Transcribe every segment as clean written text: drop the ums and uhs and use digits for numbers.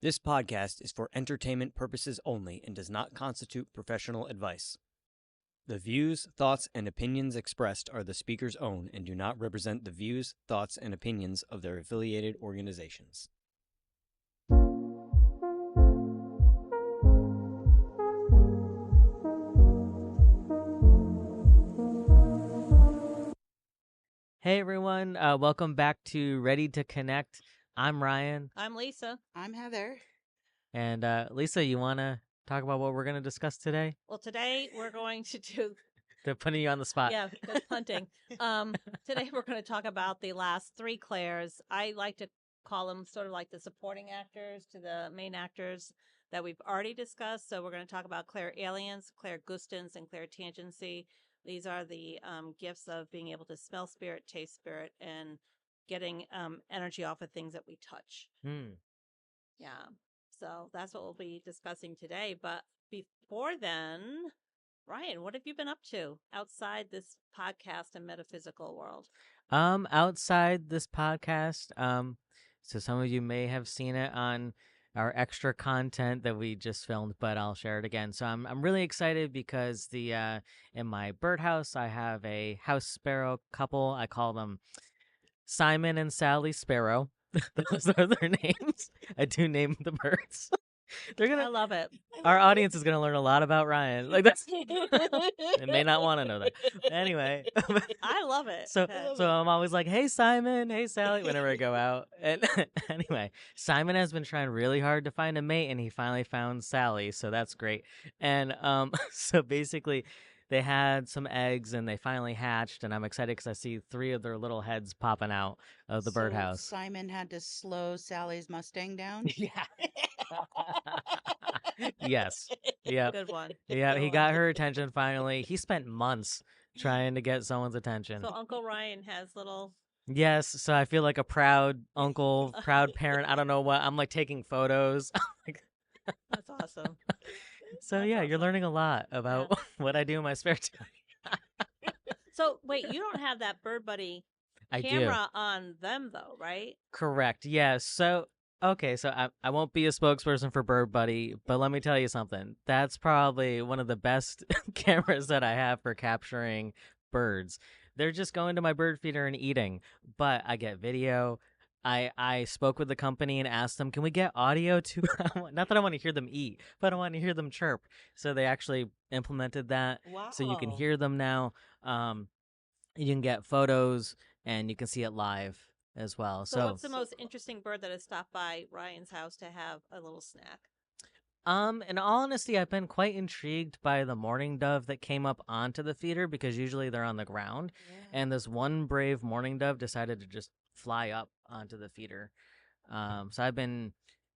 This podcast is for entertainment purposes only and does not constitute professional advice. The views, thoughts, and opinions expressed are the speaker's own and do not represent the views, thoughts, and opinions of their affiliated organizations. Hey everyone, welcome back to Ready to Connect. I'm Ryan. I'm Lisa. I'm Heather. And Lisa, you want to talk about what we're going to discuss today? Well, today we're going to do... They're putting you on the spot. Yeah, good punting. Today we're going to talk about the last three Claires. I like to call them sort of like the supporting actors to the main actors that we've already discussed. So we're going to talk about Clairalience, Clairgustance, and Clairtangency. These are the gifts of being able to smell spirit, taste spirit, and getting energy off of things that we touch. Yeah. So that's what we'll be discussing today. But before then, Ryan, what have you been up to outside this podcast and metaphysical world? Outside this podcast, so some of you may have seen it on our extra content that we just filmed, but I'll share it again. So I'm really excited because in my birdhouse I have a house sparrow couple. I call them Simon and Sally Sparrow. Those are their names. I do name the birds. I love it. Our audience is gonna learn a lot about Ryan. Like that's they may not want to know that. Anyway. I love it. So I'm always like, hey Simon, hey Sally, whenever I go out. And anyway, Simon has been trying really hard to find a mate and he finally found Sally, so that's great. And so basically they had some eggs and they finally hatched, and I'm excited because I see 3 of their little heads popping out of the birdhouse. Simon had to slow Sally's Mustang down? Yeah. Yes. Yeah. Good one. Yeah, he got her attention finally. He spent months trying to get someone's attention. So Uncle Ryan has little... Yes, so I feel like a proud uncle, proud parent. I don't know what. I'm like taking photos. That's awesome. So yeah, you're learning a lot about what I do in my spare time. So wait, you don't have that Bird Buddy camera on them though, right? Correct. Yeah. So okay, so I won't be a spokesperson for Bird Buddy, but let me tell you something. That's probably one of the best cameras that I have for capturing birds. They're just going to my bird feeder and eating, but I get video. I spoke with the company and asked them, can we get audio too? Not that I want to hear them eat, but I want to hear them chirp. So they actually implemented that. Wow. So you can hear them now. You can get photos and you can see it live as well. So what's the most interesting bird that has stopped by Ryan's house to have a little snack? In all honesty, I've been quite intrigued by the mourning dove that came up onto the feeder because usually they're on the ground. Yeah. And this one brave mourning dove decided to just fly up onto the feeder. So I've been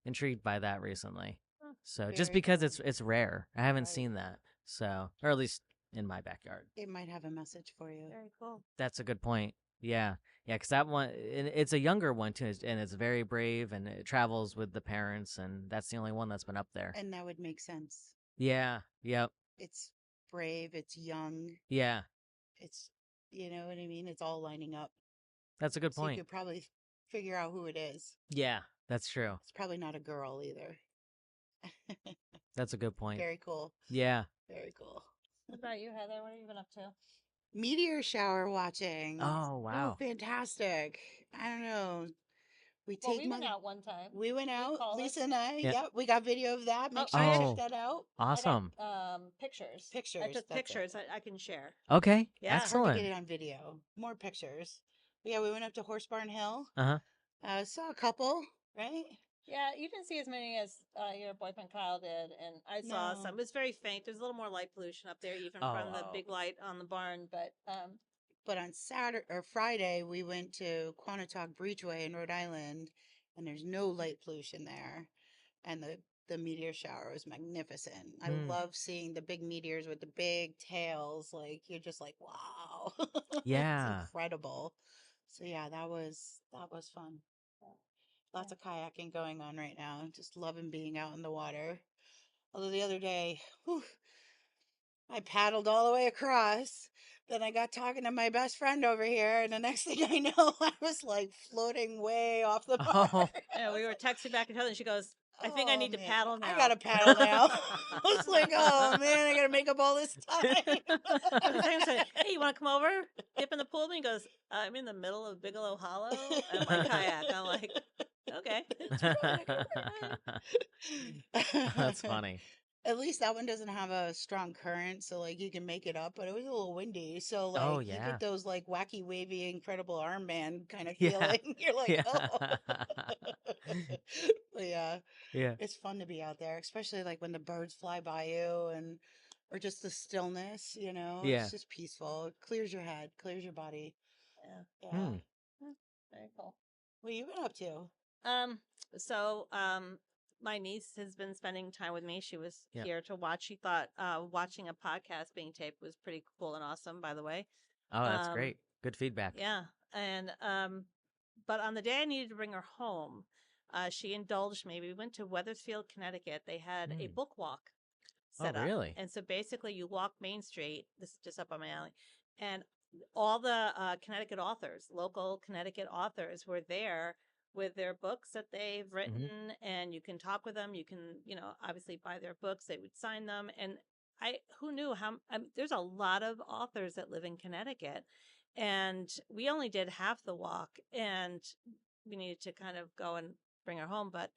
intrigued by that recently. So just because it's rare. I haven't seen that. So, or at least in my backyard. It might have a message for you. Very cool. That's a good point. Yeah. Yeah, because that one, it's a younger one too, and it's very brave, and it travels with the parents, and that's the only one that's been up there. And that would make sense. Yeah. Yep. It's brave. It's young. Yeah. It's, you know what I mean? It's all lining up. That's a good point. You could probably figure out who it is. Yeah, that's true. It's probably not a girl either. That's a good point. Very cool. Yeah. Very cool. What about you, Heather? What have you been up to? Meteor shower watching. Oh, wow. Oh, fantastic. I don't know. We went out one time. We went out, Lisa and I. Yeah. Yep, we got video of that. Make sure you check that out. Awesome. Pictures. Pictures. I took pictures I can share. Okay. Yeah. Excellent. Hard to get it on video. More pictures. But yeah, we went up to Horse Barn Hill. Uh-huh. Saw a couple, right? Yeah, you didn't see as many as your boyfriend Kyle did, and I saw some. It was very faint. There's a little more light pollution up there, even from the big light on the barn. But on Saturday or Friday, we went to Quanatock Breachway in Rhode Island, and there's no light pollution there, and the meteor shower was magnificent. I love seeing the big meteors with the big tails. Like you're just like, wow, yeah, it's incredible. So yeah, that was fun. Lots of kayaking going on right now. Just loving being out in the water. Although the other day, I paddled all the way across. Then I got talking to my best friend over here, and the next thing I know, I was like floating way off the bar. Yeah, we were texting back and forth, and she goes, I think I need to man, paddle now. I gotta paddle now. I was like, oh man, I gotta make up all this time. Every time I say, hey, you want to come over? Dip in the pool? And he goes, I'm in the middle of Bigelow Hollow and my kayak. I'm like, okay. That's funny. At least that one doesn't have a strong current, so like you can make it up, but it was a little windy. So like Oh, you yeah. get those like wacky wavy incredible armband kind of Yeah. feeling. You're like, Yeah. oh. But yeah, Yeah. it's fun to be out there, especially like when the birds fly by you and or just the stillness, you know, Yeah. it's just peaceful. It clears your head, clears your body. Yeah. Yeah. Hmm. Very cool. What you been up to? So my niece has been spending time with me. She was Yep. here to watch. She thought watching a podcast being taped was pretty cool and awesome, by the way. Oh, that's Um, great. Good feedback. Yeah. And but on the day I needed to bring her home, she indulged me. We went to Weathersfield, Connecticut. They had a Mm. book walk Oh, set up. really? And so basically you walk Main Street, this is just up on my alley, and all the Connecticut authors, local Connecticut authors were there with their books that they've written, and you can talk with them. You can, obviously buy their books. They would sign them. And who knew how, there's a lot of authors that live in Connecticut, and we only did half the walk, and we needed to kind of go and bring her home. But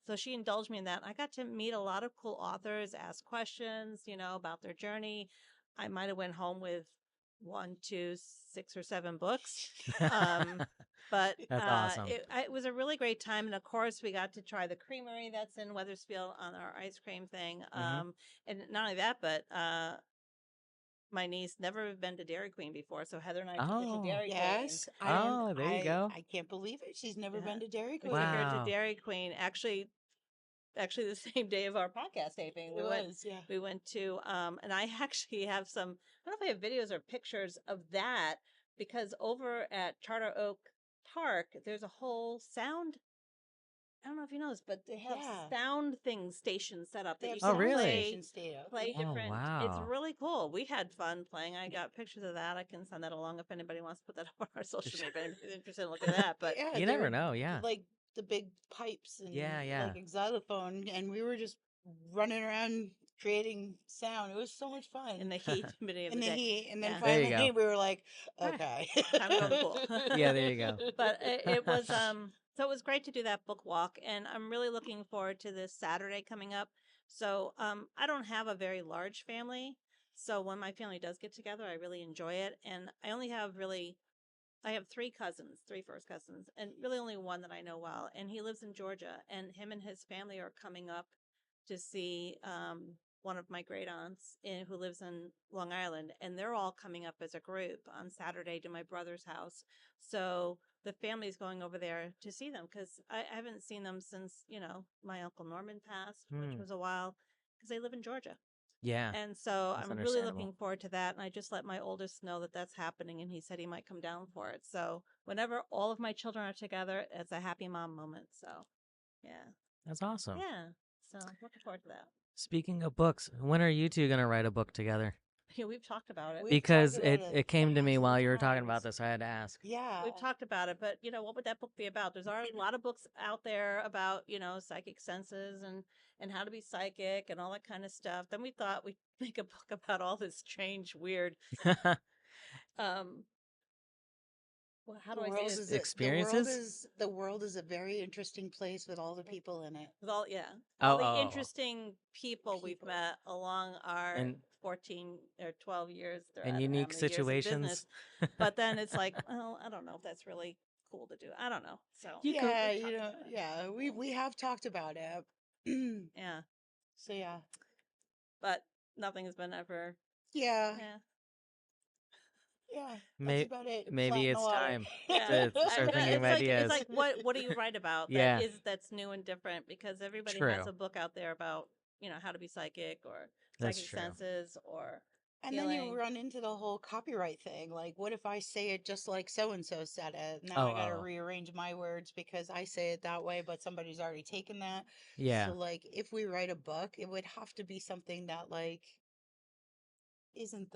so she indulged me in that. I got to meet a lot of cool authors, ask questions, about their journey. I might have went home with 1, 2, 6 or 7 books. But That's awesome. it was a really great time. And of course, we got to try the creamery that's in Weathersfield on our ice cream thing. And not only that, but my niece never been to Dairy Queen before. So Heather and I took her Oh. to Dairy Yes, Queen. Oh, there you go. I can't believe it. She's never Yeah. been to Dairy We Queen. took her Wow. to Dairy Queen. Actually, the same day of our podcast taping. Yeah. We went to, and I actually have some, I don't know if I have videos or pictures of that, because over at Charter Oak Park, there's a whole sound. I don't know if you know this, but they have Yeah. sound things, stations set up They that have you Oh, can really? stations stay up. play Oh, different. It's wow. really cool. We had fun playing. I got pictures of that. I can send that along if anybody wants to put that up on our social media. If anybody's interested in looking at that, but Yeah, You they never were know, yeah. like the big pipes and Yeah. like a xylophone, and we were just running around creating sound. It was so much fun. in the heat humidity of In the the day. heat, and then Yeah. There you finally go. we were like, Right. okay, Time to go to the pool. Yeah, there you go. But it was so it was great to do that book walk, and I'm really looking forward to this Saturday coming up. So I don't have a very large family, so when my family does get together, I really enjoy it. And I have 3 cousins, 3 first cousins, and really only one that I know well, and he lives in Georgia, and him and his family are coming up to see one of my great aunts who lives in Long Island, and they're all coming up as a group on Saturday to my brother's house. So the family's going over there to see them, because I haven't seen them since, my Uncle Norman passed, which was a while, because they live in Georgia. Yeah. And so That's I'm really understandable. looking forward to that. And I just let my oldest know that that's happening, and he said he might come down for it. So whenever all of my children are together, it's a happy mom moment. So yeah. That's awesome. Yeah. So looking forward to that. Speaking of books, when are you two going to write a book together? Yeah, we've talked about it. We've Because talked about it came to me 1,000 while you were talking about times. this. I had to ask. Yeah, We've talked about it, but what would that book be about? There's already a lot of books out there about, psychic senses and how to be psychic and all that kind of stuff. Then we thought we'd make a book about all this strange, weird, well, how do I say this? Experiences? The world is a very interesting place with all the people in it. With all Oh, the oh. interesting people we've met along our And- 14 or 12 years. And unique situations. But then it's like, well, I don't know if that's really cool to do. I don't know. So Yeah, we have talked about it. yeah, So yeah, but nothing has been ever. yeah, Yeah. yeah. May- That's about it. maybe Flat in the it's water. time Yeah. to start thinking of It's ideas. like what do you write about Yeah. that's new and different, because everybody True. has a book out there about, how to be psychic or That's psychic true. senses or And then you healing. run into the whole copyright thing. Like, what if I say it just like so and so said it? Now Oh, I got to oh. rearrange my words because I say it that way, but somebody's already taken that. Yeah. So, like, if we write a book, it would have to be something that, like, isn't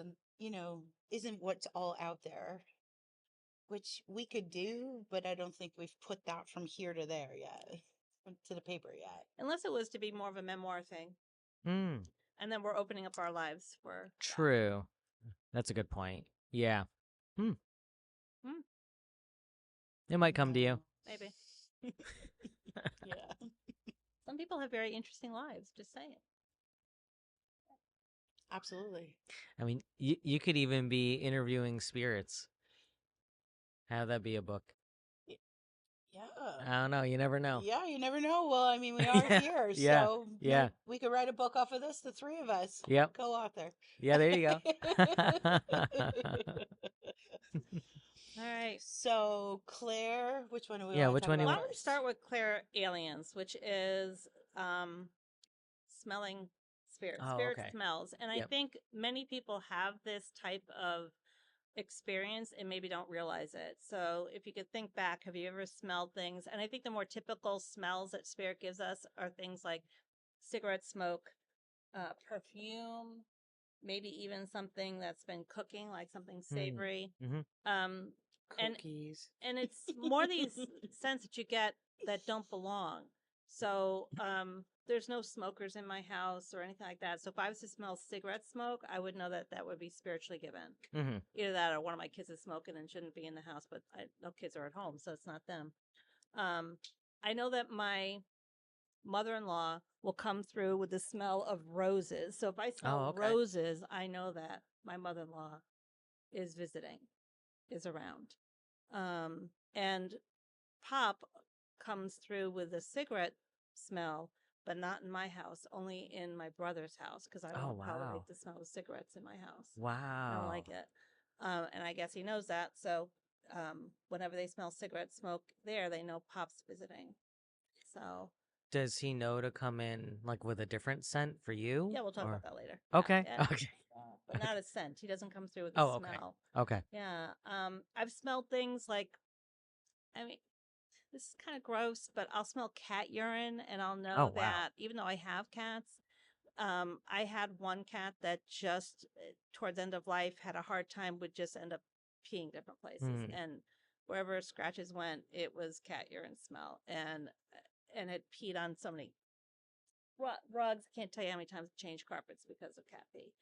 isn't what's all out there, which we could do, but I don't think we've put that from here to there yet. to the paper yet. Unless it was to be more of a memoir thing. Mm, And then we're opening up our lives for that. true. That's a good point. Yeah. Hmm. Hmm. It might come to you. Maybe. Yeah. Some people have very interesting lives, just saying. Absolutely. I mean, you could even be interviewing spirits. Have that be a book. Yeah. I don't know. You never know. Yeah, you never know. Well, I mean, we are Yeah, here, yeah, so yeah. we could write a book off of this, the three of us. Yep. Co-author. Yeah, there you go. All right. So, Claire, which one do we Yeah, want to which talk one do you Why about don't we first? start with Clairalience, which is smelling spirit. Oh, Spirit okay. smells. And I Yep. think many people have this type of experience and maybe don't realize it. So if you could think back, have you ever smelled things? And I think the more typical smells that spirit gives us are things like cigarette smoke, perfume, maybe even something that's been cooking, like something savory. Mm-hmm. Um, and Cookies. and it's more these scents that you get that don't belong. So there's no smokers in my house or anything like that. So if I was to smell cigarette smoke, I would know that that would be spiritually given. Mm-hmm. Either that or one of my kids is smoking and shouldn't be in the house, but no kids are at home, so it's not them. I know that my mother-in-law will come through with the smell of roses. So if I smell Oh, okay. roses, I know that my mother-in-law is visiting, is around. And Pop comes through with a cigarette smell, but not in my house, only in my brother's house because I Oh, won't tolerate wow. the smell of cigarettes in my house. I Wow. don't like it. And I guess he knows that. So whenever they smell cigarette smoke there, they know Pop's visiting. So Does he know to come in like with a different scent for you? yeah, we'll talk or... about that later. Okay. Yeah, Okay. but not a scent. He doesn't come through with a Oh, okay. smell. Okay. Yeah. I've smelled things like, I mean, this is kind of gross, but I'll smell cat urine and I'll know Oh, wow. that even though I have cats, I had one cat that just towards end of life had a hard time, would just end up peeing different places. And wherever scratches went, it was cat urine smell. And it peed on so many rugs. I can't tell you how many times I changed carpets because of cat pee.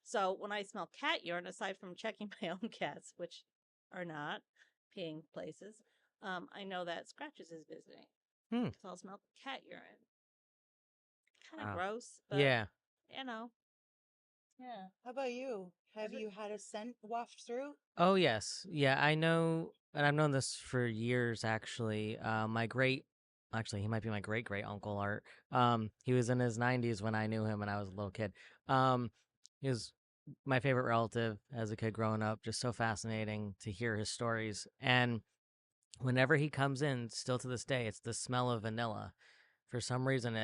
So when I smell cat urine, aside from checking my own cats, which are not peeing places, I know that Scratches is visiting. Because I'll smell cat urine. Kind of gross, but Yeah. you know. Yeah. How about you? Have you had a scent waft through? Oh, yes. Yeah, I know, and I've known this for years, actually. Actually, he might be my great uncle Art. He was in his 90s when I knew him and I was a little kid. He was my favorite relative as a kid growing up, just so fascinating to hear his stories. And whenever he comes in, still to this day, it's the smell of vanilla. For some reason,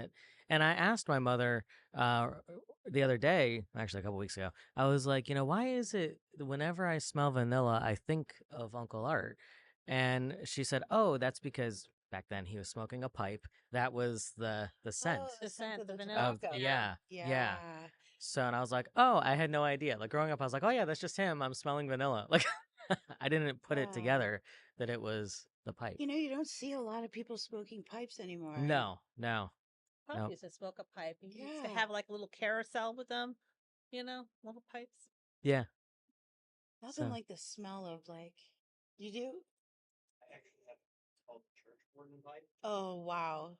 and I asked my mother the other day, actually a couple weeks ago, I was like, why is it whenever I smell vanilla, I think of Uncle Art? And she said, oh, that's because back then he was smoking a pipe. That was the scent. Oh, The scent, of the the vanilla. tobacco. Yeah. Yeah. So, and I was like, oh, I had no idea. Like growing up, I was like, oh yeah, that's just him. I'm smelling vanilla. Like I didn't put it together that it was the pipe. You don't see a lot of people smoking pipes anymore. No. Pop Nope. used to smoke a pipe. He used to Yeah. have like a little carousel with them, little pipes. Yeah. Nothing So- like the smell of you do? I actually have called the church warden pipe. Oh, wow.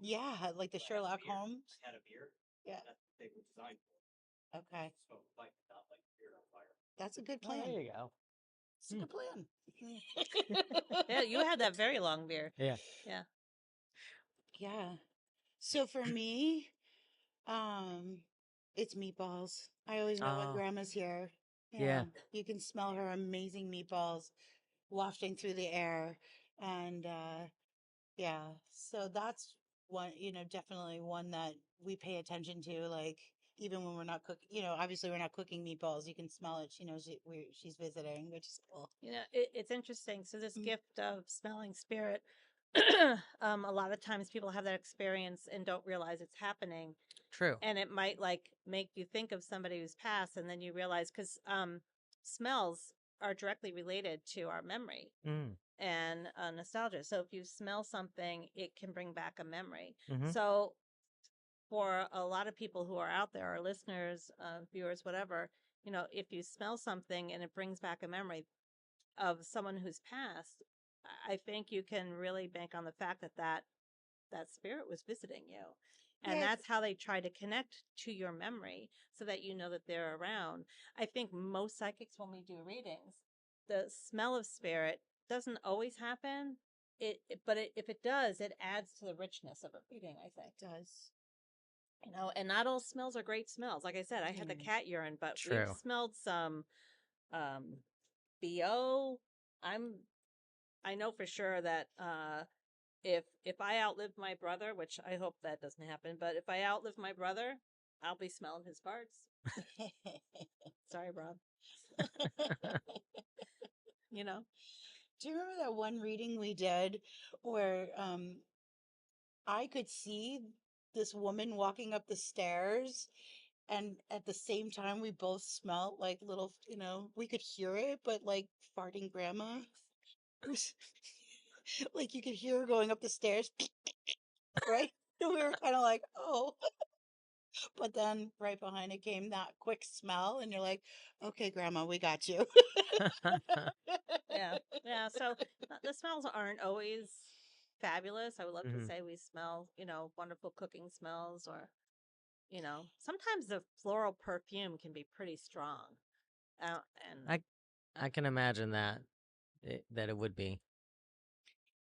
Yeah, like the Sherlock beer. Holmes. Had a beer. Yeah. That's what they were designed for. Okay. Smoke a pipe, not like beer on fire. That's a good Oh, plan. there you go. It's a good plan. Yeah, you had that very long beard. Yeah. Yeah. Yeah. So for me, it's meatballs. I always know when Oh. grandma's here. Yeah. You can smell her amazing meatballs wafting through the air. And yeah, so that's one, definitely one that we pay attention to. Like, even when we're not cooking, obviously we're not cooking meatballs. You can smell it. She knows she's visiting, which is cool. It's interesting. So this gift of smelling spirit, a lot of times people have that experience and don't realize it's happening. True. And it might make you think of somebody who's passed, and then you realize because smells are directly related to our memory. and nostalgia. So if you smell something, it can bring back a memory. Mhm. So for a lot of people who are out there, our listeners, viewers, whatever, if you smell something and it brings back a memory of someone who's passed, I think you can really bank on the fact that spirit was visiting you. And Yeah, that's how they try to connect to your memory so that you know that they're around. I think most psychics, when we do readings, the smell of spirit doesn't always happen. If it does, it adds to the richness of a reading, I think. it does. And not all smells are great smells. Like I said, I had the Mm. cat urine, but we've True. smelled some BO. I know for sure that if I outlive my brother, which I hope that doesn't happen, but if I outlive my brother, I'll be smelling his farts. Sorry, Rob. You know? Do you remember that one reading we did where I could see this woman walking up the stairs, and at the same time we both smelled like little, we could hear it, but like farting grandma. It was like you could hear her going up the stairs, right? And we were kind of like, oh. But then right behind it came that quick smell, and you're like, okay, grandma, we got you. Yeah. Yeah. So the smells aren't always fabulous. I would love to Mhm. say we smell, wonderful cooking smells, or, sometimes the floral perfume can be pretty strong. And I can imagine that it would be.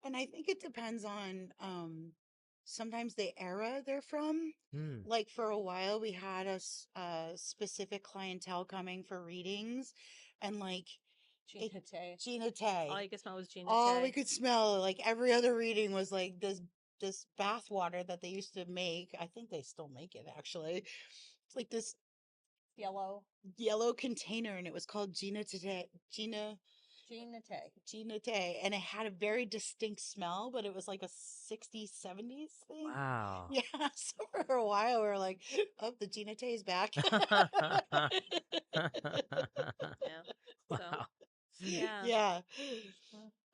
And I think it depends on sometimes the era they're from. Mm. Like for a while, we had a specific clientele coming for readings, and like Gina Tay. Gina All Tay. you can smell was Gina All we Tay. could smell, like every other reading, was like this bath water that they used to make. I think they still make it actually. It's like this Yellow. yellow container, and it was called Gina Tay. Gina Tay. Gina Tay, and it had a very distinct smell, but it was like a 60s, 70s thing. Wow. Yeah, so for a while we were like, oh, the Gina Tay's back. Yeah. So, Wow. yeah. Yeah.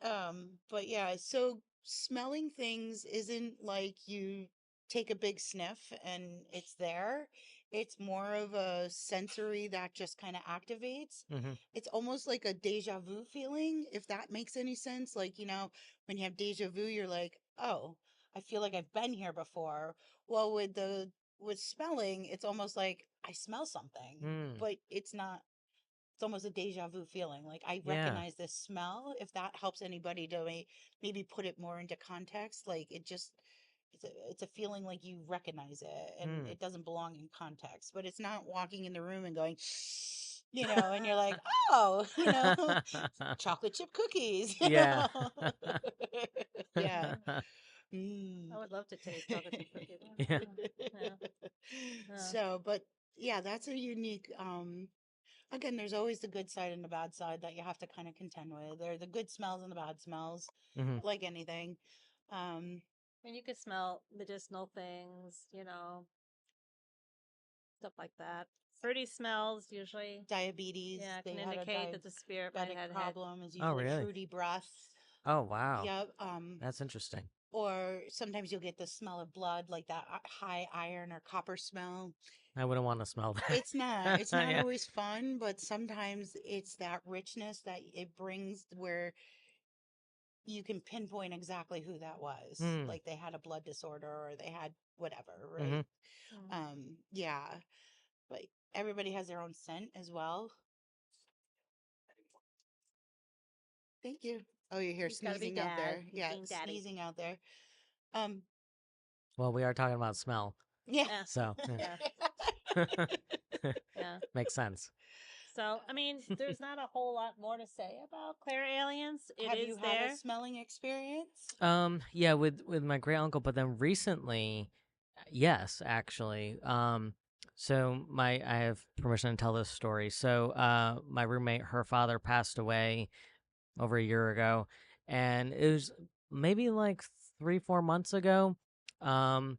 Mm. But yeah, so smelling things isn't like you take a big sniff and it's there. It's more of a sensory that just kind of activates. Mhm. It's almost like a deja vu feeling, if that makes any sense. Like, when you have deja vu, you're like, oh, I feel like I've been here before. Well, with smelling, it's almost like I smell something, Mm. but it's almost a deja vu feeling. Like I Yeah. recognize this smell. If that helps anybody to maybe put it more into context, like it's a feeling like you recognize it, and Mm. it doesn't belong in context. But it's not walking in the room and going, and you're like, oh, chocolate chip cookies, Yeah. yeah. I would love to taste chocolate chip cookies. Yeah. Yeah. Yeah. So, but yeah, that's a unique. Again, there's always the good side and the bad side that you have to kind of contend with. There are the good smells and the bad smells, Mhm. like anything. And you can smell medicinal things, stuff like that. Fruity smells usually, Diabetes, yeah, they can had a indicate that the spirit might diabetic have had. problem, is Oh, usually really? fruity breath. Oh, wow. Yep. That's interesting. Or sometimes you'll get the smell of blood, like that high iron or copper smell. I wouldn't want to smell that. It's not. It's not Yeah. always fun, but sometimes it's that richness that it brings where you can pinpoint exactly who that was. Mm. Like they had a blood disorder or they had whatever, right? Mhm. Yeah. But everybody has their own scent as well. Thank you. Oh, you hear He's got to be sneezing out dad. there. He's Yeah, being daddy. sneezing out there. Um, Well, we are talking about smell, yeah. Yeah. so Yeah. Yeah. makes sense. So, I mean, there's not a whole lot more to say about Clairalience. It Have is you had a there. smelling experience? Yeah, with my great uncle, but then recently, yes, actually. So I have permission to tell this story. So, my roommate, her father passed away over a year ago, and it was maybe like 3-4 months ago. Um,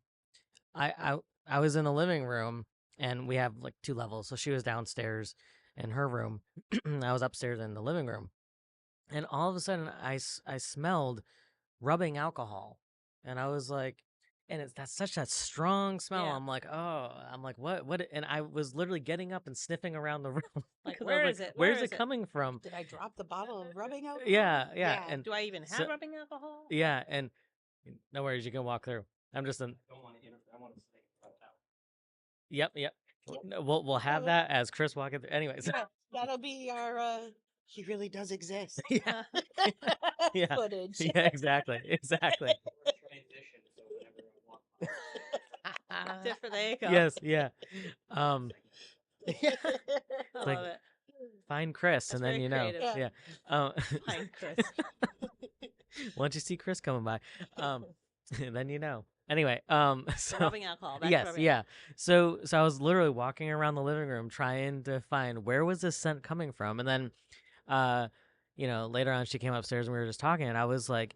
I I I was in the living room, and we have like 2 levels, so she was downstairs in her room, I was upstairs in the living room, and all of a sudden I smelled rubbing alcohol, and I was like, and that's such that strong smell. Yeah. I'm like, what? And I was literally getting up and sniffing around the room. Like, 'Cause I where was is it? Where's Where it is it? coming from? Did I drop the bottle of rubbing alcohol? Yeah. And Do I even have so- rubbing alcohol? yeah, and no worries, you can walk through. I'm just in. I want to say Yep. Yep. No, we'll have that as Chris walking through. Anyways, Yeah, that'll be our he really does exist yeah, yeah, footage. yeah, exactly. transition, so whenever I want Different. There you go. Yes, yeah. Yeah. I like- love it. Find Chris, That's and then very you know. creative. Yeah. Um, Find Chris. Once you see Chris coming by, then you know. Anyway, so Rubbing alcohol. That's yes, rubbing yeah. So I was literally walking around the living room trying to find where was this scent coming from, and then, later on she came upstairs and we were just talking, and I was like,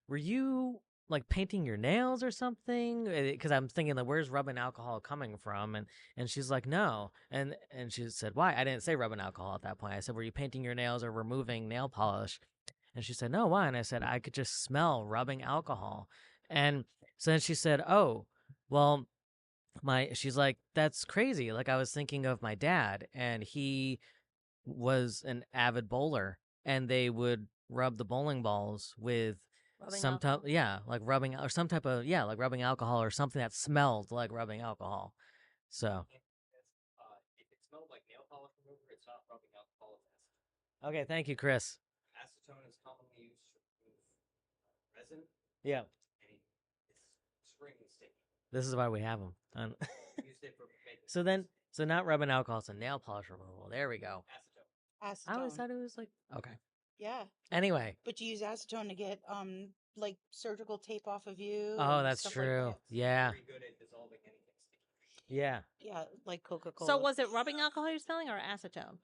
"Were you like painting your nails or something?" Because I'm thinking like, "Where's rubbing alcohol coming from?" And she's like, "No," and she said, "Why?" I didn't say rubbing alcohol at that point. I said, "Were you painting your nails or removing nail polish?" And she said, "No, why?" And I said, "I could just smell rubbing alcohol," and so then she said, "Oh, well." She's like, that's crazy. Like, I was thinking of my dad, and he was an avid bowler, and they would rub the bowling balls with Rubbing some type, alcohol. yeah, like rubbing or some type of, yeah, like rubbing alcohol or something that smelled like rubbing alcohol. So, if it smells like nail polish remover, it's not rubbing alcohol. It's okay, thank you, Chris. acetone. Acetone is commonly used to remove resin, Yeah, and it's extremely sticky. this is why we have them. Used it for making So not rubbing alcohol, so nail polish removal. There we go. acetone. Acetone. I always thought it was like, okay. Yeah, Anyway, but you use acetone to get like surgical tape off of you. oh, and that's stuff true. Like that. Yeah, Very good at dissolving anything sticky. yeah. Yeah, like Coca-Cola. So was it rubbing alcohol you're smelling or acetone?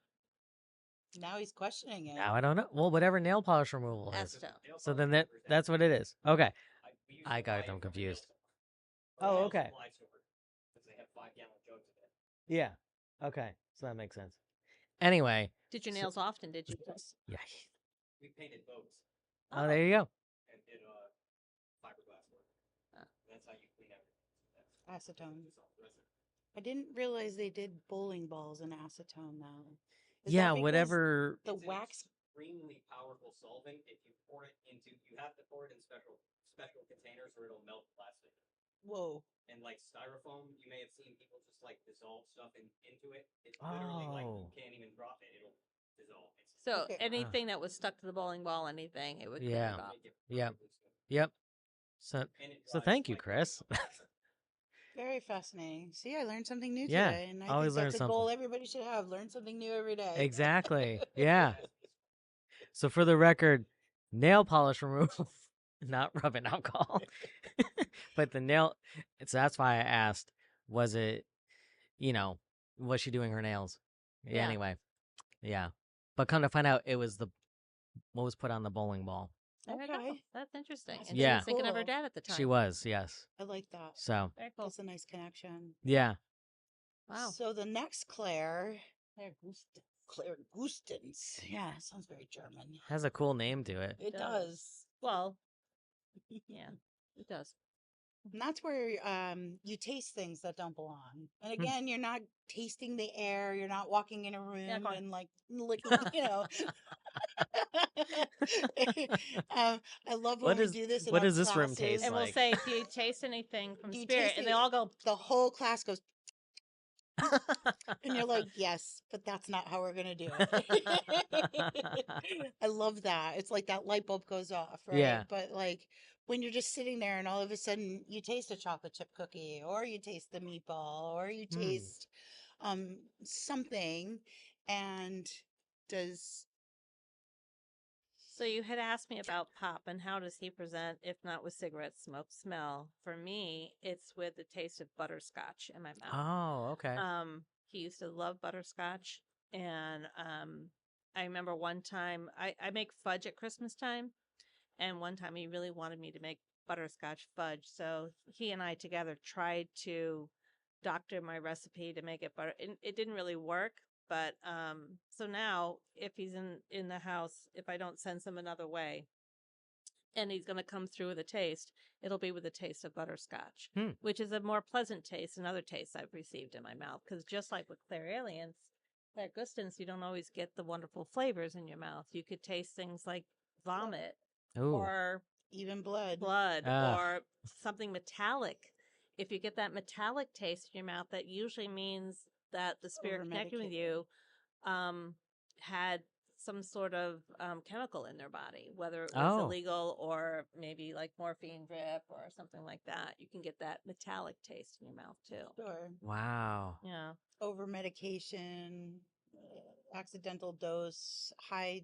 Now he's questioning it. Now I don't know. Well, whatever nail polish removal is. Acetone. Nail So polish then remover is that's what it is. Okay. we use I to got buy them it from confused. Nail Oh, Nail okay. Supply Store, because they have 5-gallon jugs of it. Yeah. Okay. So that makes sense. Anyway. Did your So- nails often? Did you? Yeah. We painted boats Oh, there you go. and did fiberglass work. Ah. That's how you clean everything. Acetone. Dissolved resin. I didn't realize they did bowling balls in acetone though. Is Yeah, that because whatever. the It's an wax. extremely powerful solvent. If you pour it into, you have to pour it in special containers or it'll melt plastic. Whoa. And like styrofoam, you may have seen people just like dissolve stuff into it. It's literally like you Oh. can't even drop it; it'll dissolve. It's So Okay. anything that was stuck to the bowling ball, anything, it would clear Yeah. it off. make it Yep. perfectly smooth. Yep. So And it So dries thank you, like Chris. Very fascinating. See, I learned something new Yeah, today, and I always think learn that's a goal something. everybody should have. Learn something new every day. Exactly. Yeah. So for the record, nail polish removal, not rubbing alcohol. But the nail. So that's why I asked. Was it? Was she doing her nails? Yeah. Anyway. Yeah. But come to find out, it was what was put on the bowling ball. There you go. Okay. That's interesting. And Yeah. she was thinking of her Cool. dad at the time. She was, yes. I like that. So Very cool. That's a nice connection. yeah. Wow. So the next Claire Clairgustance. Yeah, sounds very German. Has a cool name to it. It does. does. Well, yeah, it does. And that's where you taste things that don't belong. And Hmm. again, you're not tasting the air. You're not walking in a room go on. and like licking, I love when What we is- do this. In what our does this room classes. taste And like? we'll say, do you taste anything from Do you Spirit? taste And they it? all go, The whole class goes, and you're like, yes, but that's not how we're gonna do it. I love that. It's like that light bulb goes off, right? Yeah. But like when you're just sitting there and all of a sudden you taste a chocolate chip cookie, or you taste the meatball, or you Hmm. taste something, and does so you had asked me about Pop and how does he present, if not with cigarette smoke smell. For me, it's with the taste of butterscotch in my mouth. Oh, okay. He used to love butterscotch, and I remember one time I make fudge at Christmas time, and one time he really wanted me to make butterscotch fudge, so he and I together tried to doctor my recipe to make it butter. It didn't really work, But so now if he's in the house, if I don't sense him another way, and he's going to come through with a taste, it'll be with a taste of butterscotch, which is a more pleasant taste than other tastes I've received in my mouth. Because just like with Clairalience, Clairgustance, you don't always get the wonderful flavors in your mouth. You could taste things like vomit Ooh. or Even blood. Ugh. or something metallic. If you get that metallic taste in your mouth, that usually means that the spirit connecting with you had some sort of chemical in their body, whether it was illegal or maybe like morphine drip or something like that. You can get that metallic taste in your mouth too. Sure. Wow. Yeah. Over medication, accidental dose, high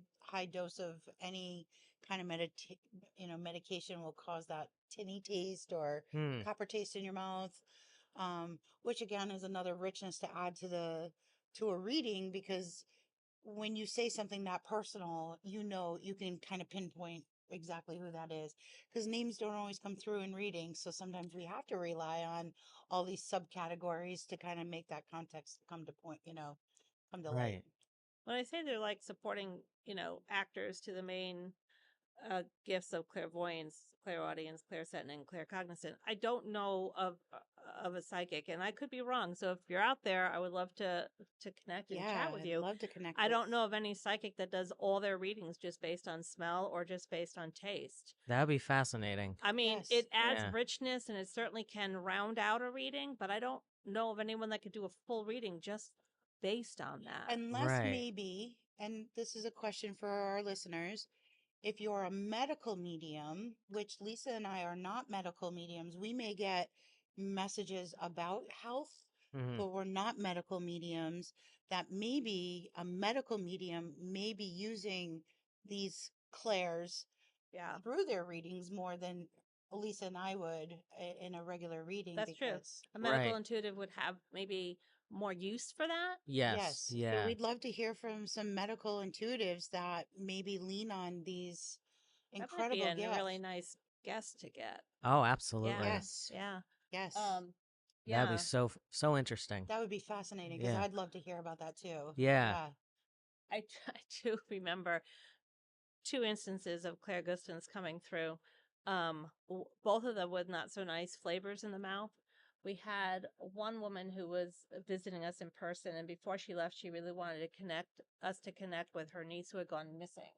dose of any kind of medication will cause that tinny taste or copper taste in your mouth. Which again is another richness to add to a reading, because when you say something that personal, you can kind of pinpoint exactly who that is, because names don't always come through in readings. So sometimes we have to rely on all these subcategories to kind of make that context come to light. Right. When I say they're like supporting, actors to the main gifts of clairvoyance, clairaudience, clairsentient, and claircognizant, I don't know of a psychic, and I could be wrong. So if you're out there, I would love to connect and chat with I'd you. love to connect. I don't know of any psychic that does all their readings just based on smell or just based on taste. That would be fascinating. I mean, Yes. it adds Yeah. richness, and it certainly can round out a reading, but I don't know of anyone that could do a full reading just based on that. Unless Right. maybe, and this is a question for our listeners, if you're a medical medium, which Lisa and I are not medical mediums, we may get messages about health, but we're not medical mediums, that maybe a medical medium may be using these clairs through their readings more than Lisa and I would in a regular reading. That's true. Because A medical intuitive would have maybe more use for that. Yes. So Yeah. we'd love to hear from some medical intuitives that maybe lean on these incredible That might be gifts. a really nice guest to get. Oh, absolutely. Yes. Yeah. Yes. That'd be so interesting. That would be fascinating, because Yeah. I'd love to hear about that too. Yeah. I do remember 2 instances of Clairgustance coming through. Both of them with not so nice flavors in the mouth. We had one woman who was visiting us in person, and before she left, she really wanted to connect with her niece who had gone missing.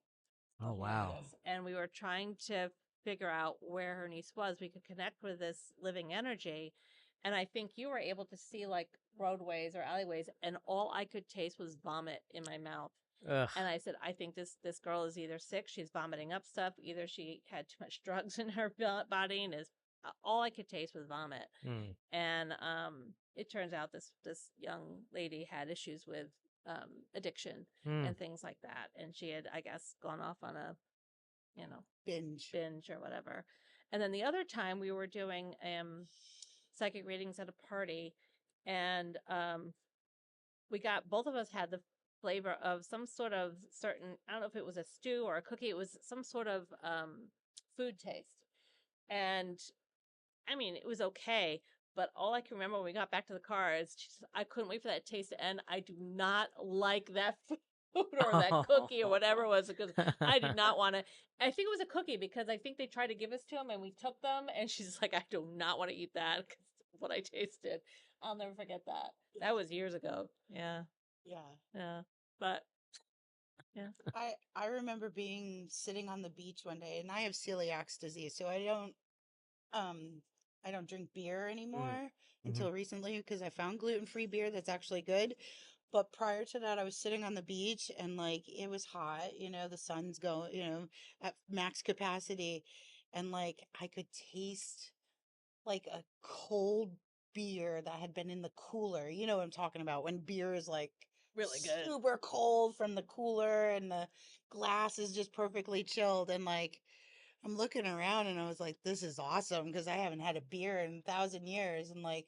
Oh, wow. And we were trying to figure out where her niece was. We could connect with this living energy. And I think you were able to see like roadways or alleyways, and all I could taste was vomit in my mouth. Ugh. And I said, I think this girl is either sick, she's vomiting up stuff, either she had too much drugs in her body, and all I could taste was vomit. And it turns out this young lady had issues with addiction and things like that, and she had, I guess, gone off on a binge or whatever. And then the other time we were doing psychic readings at a party, and both of us had the flavor of some sort of certain, I don't know if it was a stew or a cookie, it was some sort of food taste. And I mean, it was okay, but all I can remember when we got back to the car is I couldn't wait for that taste to end. I do not like that food or that cookie or whatever it was, because I did not want to. I think it was a cookie, because I think they tried to give us to him and we took them, and she's like, I do not want to eat that because what I tasted. I'll never forget that. That was years ago. Yeah. But yeah. I remember sitting on the beach one day, and I have celiac disease, so I don't drink beer anymore until recently, because I found gluten-free beer that's actually good. But prior to that, I was sitting on the beach, and like it was hot, the sun's going, at max capacity, and like I could taste like a cold beer that had been in the cooler. You know what I'm talking about, when beer is like Really good. super cold from the cooler and the glass is just perfectly chilled. And like, I'm looking around and I was like, this is awesome, because I haven't had a beer in 1,000 years. And like,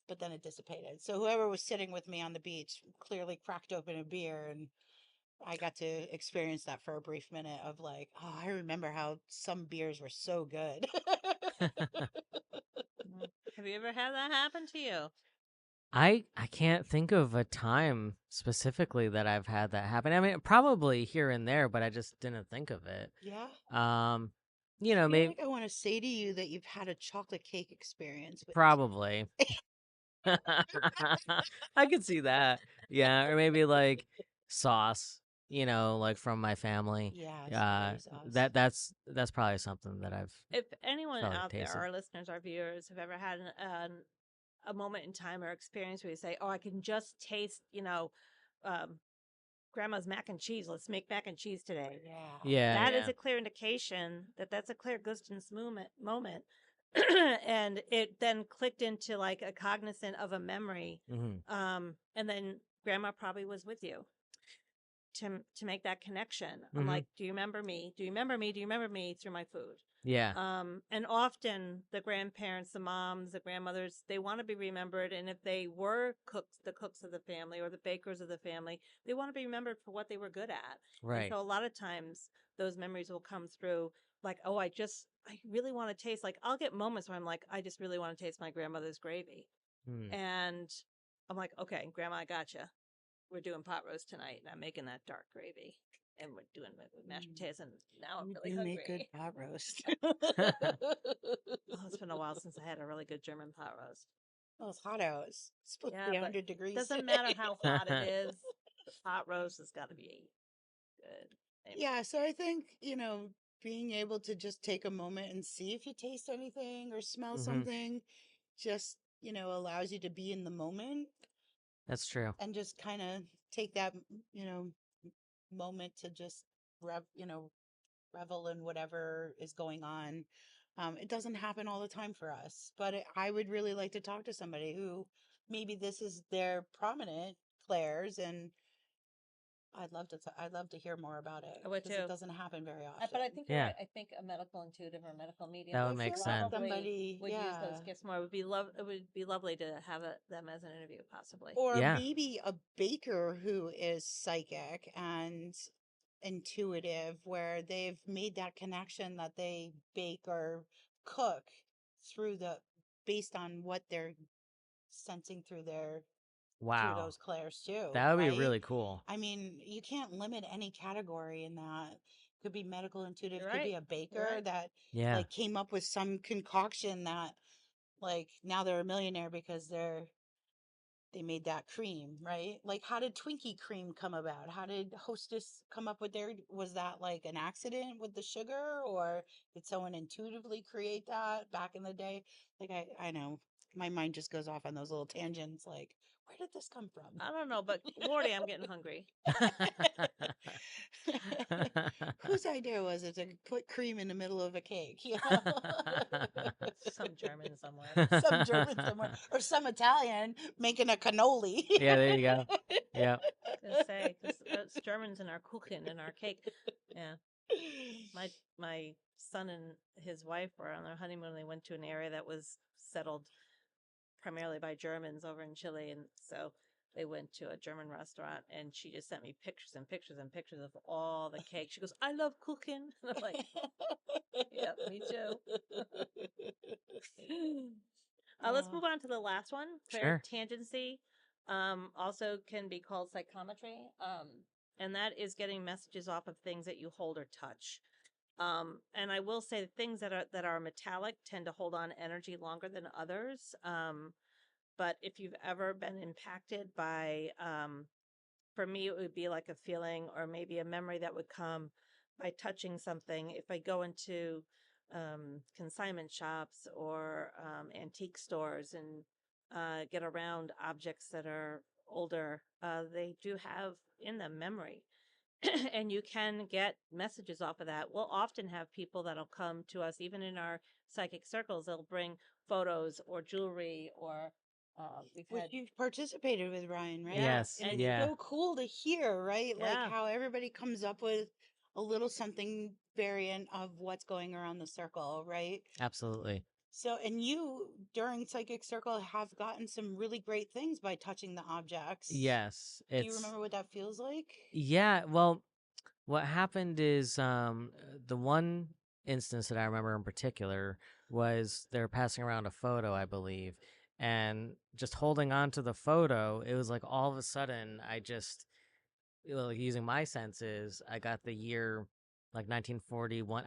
but then it dissipated. So whoever was sitting with me on the beach clearly cracked open a beer, and I got to experience that for a brief minute of like, oh, I remember how some beers were so good. Have you ever had that happen to you? I can't think of a time specifically that I've had that happen. I mean, probably here and there, but I just didn't think of it. Yeah. You I know, feel maybe like I want to say to you that you've had a chocolate cake experience with probably. I could see that. Yeah, or maybe like sauce, like from my family. yeah, spaghetti sauce. That's probably something that I've If anyone probably out there, tasted. our listeners, our viewers, have ever had a moment in time or experience where you say, "Oh, I can just taste," um, grandma's mac and cheese. Let's make mac and cheese today. Yeah. Yeah, That is yeah. a clear indication that that's a Clairgustance moment. And it then clicked into like a cognizant of a memory. Hmm. And then grandma probably was with you to make that connection. I'm Hmm. like, do you remember me? Do you remember me? Do you remember me through my food? Yeah. And often the grandparents, the moms, the grandmothers, they want to be remembered. And if they were the cooks of the family or the bakers of the family, they want to be remembered for what they were good at. And Right. so a lot of times those memories will come through like, oh, I really want to taste, like, I'll get moments where I'm like, I just really want to taste my grandmother's gravy. Hmm. And I'm like, okay, grandma, I gotcha. We're doing pot roast tonight and I'm making that dark gravy. And we're doing it with mashed potatoes, and now I'm You really do make good hungry. pot roast. Oh, it's been a while since I had a really good German pot roast. Well, it's hot out. It's supposed to Yeah, be but 100 degrees doesn't today. matter how hot it is. The pot roast has got to be good. Anyway, Yeah, so I think, being able to just take a moment and see if you taste anything or smell Hmm. something just, allows you to be in the moment That's true. and just kind of take that, you know, moment to just revel in whatever is going on. It doesn't happen all the time for us, but I would really like to talk to somebody who maybe this is their prominent Clairs, and I'd love to hear more about it I would because it too. doesn't happen very often. But I think you're Yeah, right. I think a medical intuitive or medical medium that Well, would I make feel like sense. probably somebody, would use those yeah, gifts more. It would be lovely to have them as an interview, possibly. or Yeah. maybe a baker who is psychic and intuitive, where they've made that connection that they bake or cook through the based on what they're sensing through Wow. those clairs too, That would be right? really cool. I mean, you can't limit any category in that. Could be medical intuitive, You're could right. be a You're baker right. that Yeah. like came up with some concoction that like now they're a millionaire because they made that cream, right? Like, how did Twinkie cream come about? How did Hostess come up with was that like an accident with the sugar, or did someone intuitively create that back in the day? Like, I know my mind just goes off on those little tangents. Like, where did this come from? I don't know, but Lordy, I'm getting hungry. Whose idea was it to put cream in the middle of a cake? You know? Some German somewhere. Some German somewhere, or some Italian making a cannoli. Yeah, there you go. Yeah. To say, because it's Germans in our Kuchen and our cake. Yeah, my son and his wife were on their honeymoon. They went to an area that was settled primarily by Germans over in Chile, and so they went to a German restaurant. And she just sent me pictures and pictures and pictures of all the cake. She goes, "I love Kuchen," and I'm like, "Yeah, me too." Let's move on to the last one. Sure. Clairtangency also can be called psychometry, and that is getting messages off of things that you hold or touch. And I will say the things that are metallic tend to hold on energy longer than others. But if you've ever been impacted by, for me, it would be like a feeling or maybe a memory that would come by touching something. If I go into consignment shops or antique stores and get around objects that are older, they do have in them memory. And you can get messages off of that. We'll often have people that'll come to us, even in our psychic circles, they'll bring photos or jewelry or we've Which had, you've participated with, Ryan, right? yeah, Yes. And and it's Yeah. so cool to hear, right? Like yeah, how everybody comes up with a little something variant of what's going around the circle, right? Absolutely. So, and you during Psychic Circle have gotten some really great things by touching the objects. Yes. Do you It's remember what that feels like? yeah. Well, what happened is the one instance that I remember in particular was they were passing around a photo, I believe, And just holding on to the photo, it was like all of a sudden I just, using my senses, I got the year like 1941.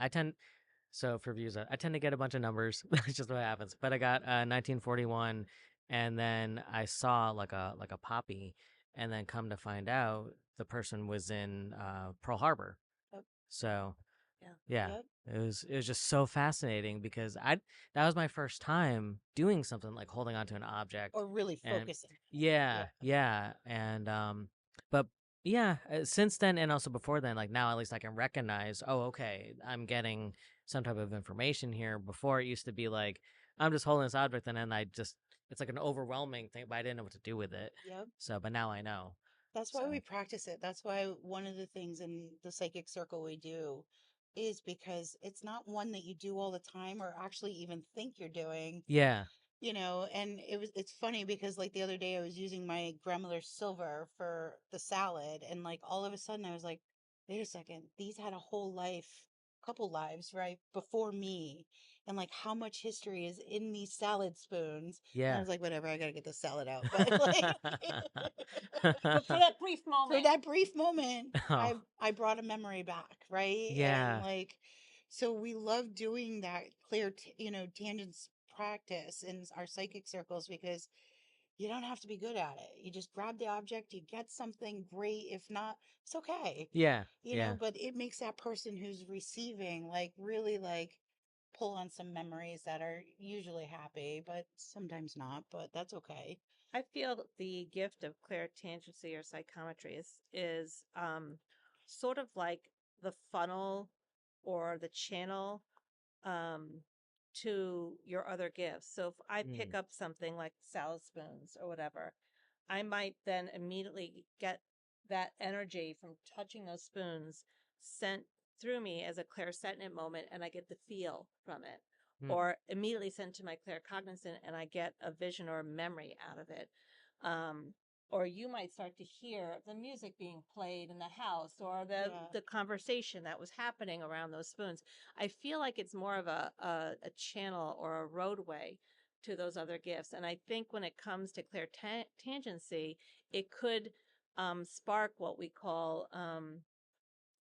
So for views, I tend to get a bunch of numbers. That's just what happens. But I got 1941, and then I saw like a poppy, and then come to find out the person was in Pearl Harbor. Yep. So Yeah. yeah, Yep. it was just so fascinating because that was my first time doing something like holding onto an object Or really and focusing. yeah, and but yeah, since then and also before then, like now at least I can recognize, oh, okay, I'm getting some type of information here. Before it used to be like I'm just holding this object and then it's like an overwhelming thing, but I didn't know what to do with it. Yep. So, but now I know. That's why So we practice it. That's why one of the things in the psychic circle we do is because it's not one that you do all the time or actually even think you're doing. yeah, And it's funny because like the other day I was using my grandmother's silver for the salad, and like all of a sudden I was like, wait a second, these had a whole life, couple lives, right, before me. And like how much history is in these salad spoons. And I yeah. was like, whatever, I gotta get the salad out. But like But for that brief for moment, that brief moment, Oh, I brought a memory back, right? And yeah, like, so we love doing that tangents practice in our psychic circles because you don't have to be good at it. You just grab the object, you get something great. If not, it's okay. yeah, yeah. But it makes that person who's receiving like really like pull on some memories that are usually happy, but sometimes not, but that's okay. I feel the gift of clairtangency or psychometry is sort of like the funnel or the channel um, to your other gifts. So if I pick Mm, up something like salad spoons or whatever, I might then immediately get that energy from touching those spoons sent through me as a clairsentient moment, and I get the feel from it. mm, Or immediately sent to my claircognizant, and I get a vision or a memory out of it. Um, or you might start to hear the music being played in the house or Yeah. the conversation that was happening around those spoons. I feel like it's more of a channel or a roadway to those other gifts. And I think when it comes to clairtangency, it could spark what we call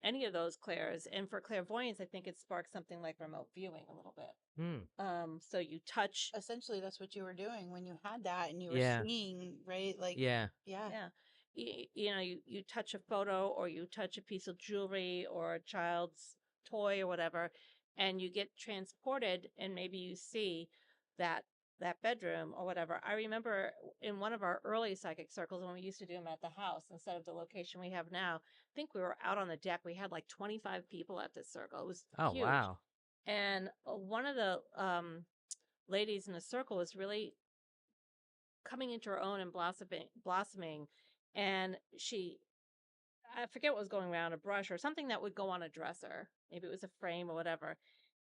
any of those clairs. And for clairvoyance, I think it sparks something like remote viewing a little bit. mm. So you touch, Essentially that's what you were doing when you had that and you were Yeah, seeing, right? Like, yeah, yeah. yeah, you touch a photo or you touch a piece of jewelry or a child's toy or whatever, and you get transported, and maybe you see that that bedroom or whatever. I remember in one of our early psychic circles when we used to do them at the house instead of the location we have now. I think we were out on the deck. We had like 25 people at this circle. It was oh huge. wow, And one of the ladies in the circle was really coming into her own and blossoming. And I forget what was going around, a brush or something that would go on a dresser. Maybe it was a frame or whatever.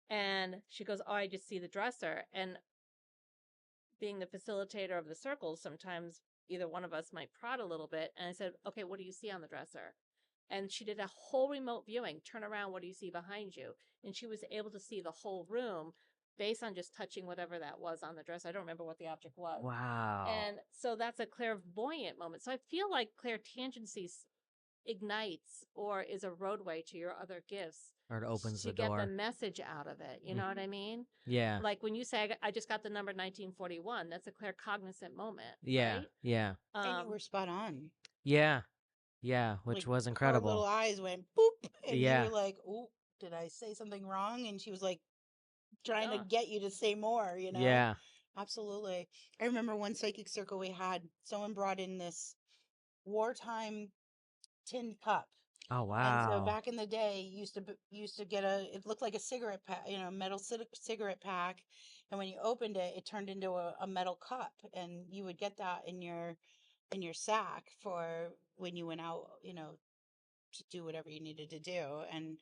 And she goes, oh, I just see the dresser. And being the facilitator of the circles, sometimes either one of us might prod a little bit. And I said, okay, what do you see on the dresser? And she did a whole remote viewing. Turn around, what do you see behind you? And she was able to see the whole room based on just touching whatever that was on the dresser. I don't remember what the object was. wow. And so that's a clairvoyant moment. So I feel like clairtangency ignites or is a roadway to your other gifts Or it opens to the get the door. message out of it. You Mm, know what I mean? yeah, Like when you say, I just got the number 1941, that's a claircognizant moment, yeah, right? yeah, And you were spot on. yeah, yeah, which Like was her little incredible. eyes went boop, and you were Yeah, like, "Oh, did I say something wrong?" And she was like trying to Yeah. get you to say more. yeah. Absolutely. I remember one psychic circle we had, someone brought in this wartime tin cup. Oh And so wow. back in the day, you used to get it looked like a cigarette pack, metal cigarette pack, and when you opened it, it turned into a metal cup, and you would get that in your sack for when you went out, to do whatever you needed to do. And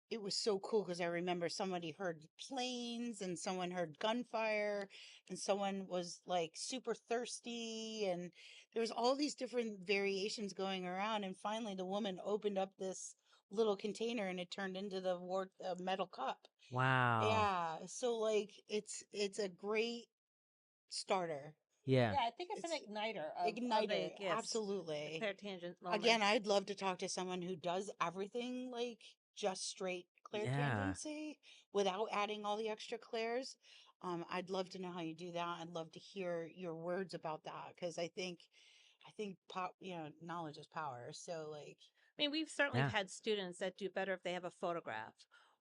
it was so cool because I remember somebody heard planes and someone heard gunfire and someone was like super thirsty, and there was all these different variations going around, and finally the woman opened up this little container and it turned into the metal cup. Wow. Yeah, so like it's a great starter. Yeah. Yeah, I think it's an It's igniter of Igniter, the gifts. absolutely. The clairtangent moment. Again, I'd love to talk to someone who does everything like just straight Yeah. clairtangency without adding all the extra clairs. I'd love to know how you do that. I'd love to hear your words about that because knowledge is power. So like, I mean, we've certainly Yeah. had students that do better if they have a photograph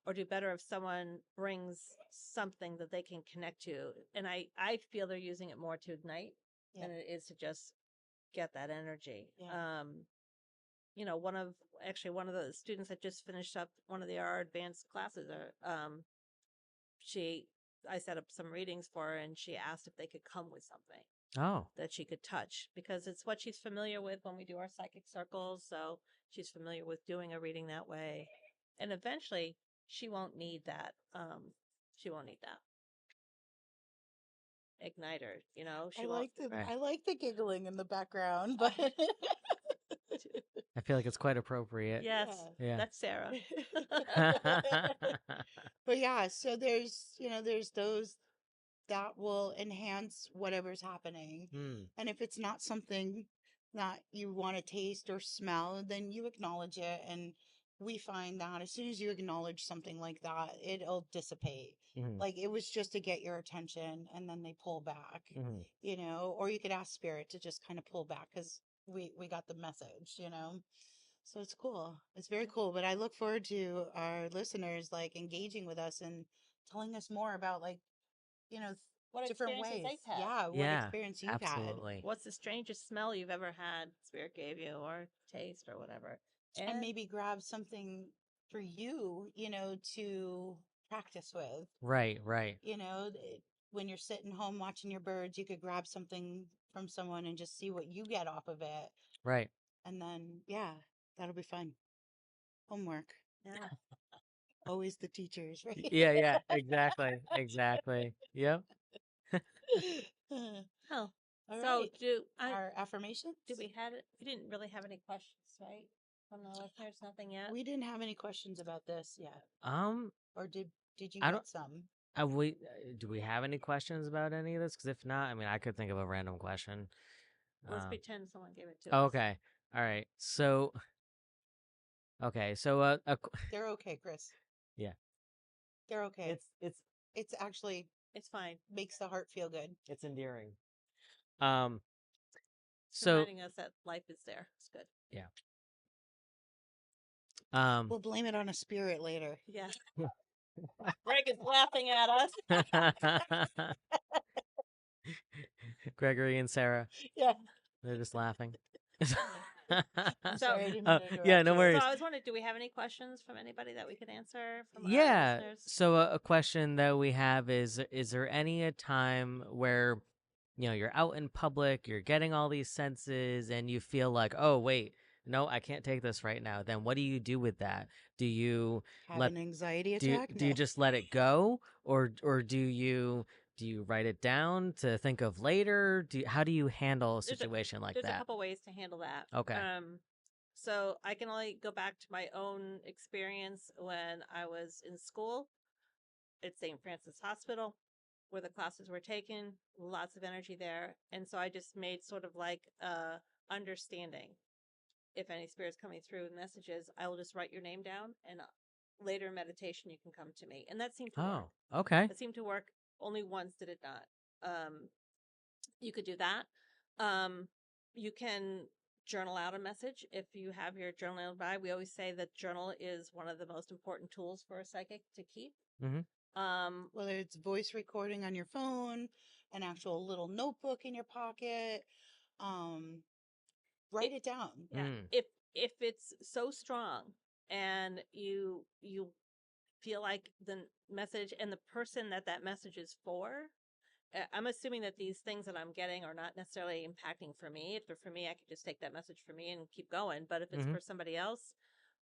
or do better if someone brings something that they can connect to. And I feel they're using it more to ignite yeah, than it is to just get that energy. yeah, One of the students that just finished up one of our advanced classes, I set up some readings for her and she asked if they could come with something Oh. that she could touch because it's what she's familiar with when we do our psychic circles. So she's familiar with doing a reading that way. And eventually she won't need that. She won't need that igniter, she won't. Right. I like the giggling in the background, but I feel like it's quite appropriate. Yes, Yeah. that's Sarah. but yeah, so there's those that will enhance whatever's happening. Hmm. And if it's not something that you want to taste or smell, then you acknowledge it. And we find that as soon as you acknowledge something like that, it'll dissipate. Mhm. Like it was just to get your attention and then they pull back, Mhm. or you could ask spirit to just kind of pull back because we got the message. So it's cool. It's very cool. But I look forward to our listeners like engaging with us and telling us more about like, you know, What different experiences ways. they've had. Yeah, what Yeah. experience you've had. Absolutely. What's the strangest smell you've ever had spirit gave you or taste or whatever. And maybe grab something for you, to practice with. Right. Right. When you're sitting home watching your birds, you could grab something from someone and just see what you get off of it. Right. And then, yeah, that'll be fun. Homework. Yeah. Always the teachers, right? Yeah. Yeah. Exactly. Exactly. Yep. Oh, All so right. Our affirmations? we didn't really have any questions, right? From the listeners, nothing yet. We didn't have any questions about this yet. Or did you I don't. get some? Do we have any questions about any of this? Because if not, I mean, I could think of a random question. Let's pretend someone gave it to Oh, us. okay. All right. So. Okay. So. They're okay, Chris. Yeah. They're okay. It's It's actually It's fine. makes the heart feel good. it's endearing. It's So. reminding us that life is there. It's good. Yeah. We'll blame it on a spirit later. Yeah. Greg is laughing at us. Gregory and Sarah. Yeah. They're just laughing. I'm sorry, I didn't mean to Yeah, interrupt no you. worries. So I was wondering, do we have any questions from anybody that we could answer from our Yeah. listeners? So a question that we have is there any a time where you're out in public, you're getting all these senses and you feel like, "Oh, wait, no, I can't take this right now." Then what do you do with that? Do you Have let an anxiety do you, attack? do you just let it go or do you write it down to think of later? How do you handle a situation like There's a that? couple ways to handle that. Okay. So I can only go back to my own experience when I was in school at St. Francis Hospital, where the classes were taken, lots of energy there. And so I just made sort of like understanding. If any spirit's coming through with messages, I will just write your name down and later in meditation you can come to me. And that seemed to work. Oh, okay. It seemed to work. Only once did it not. You could do that. You can journal out a message if you have your journal by. We always say that journal is one of the most important tools for a psychic to keep. Mm-hmm. Whether it's voice recording on your phone, an actual little notebook in your pocket, write it down. Yeah. If it's so strong and you feel like the message and the person that message is for, I'm assuming that these things that I'm getting are not necessarily impacting for me. If they're for me, I could just take that message for me and keep going. But if it's for somebody else,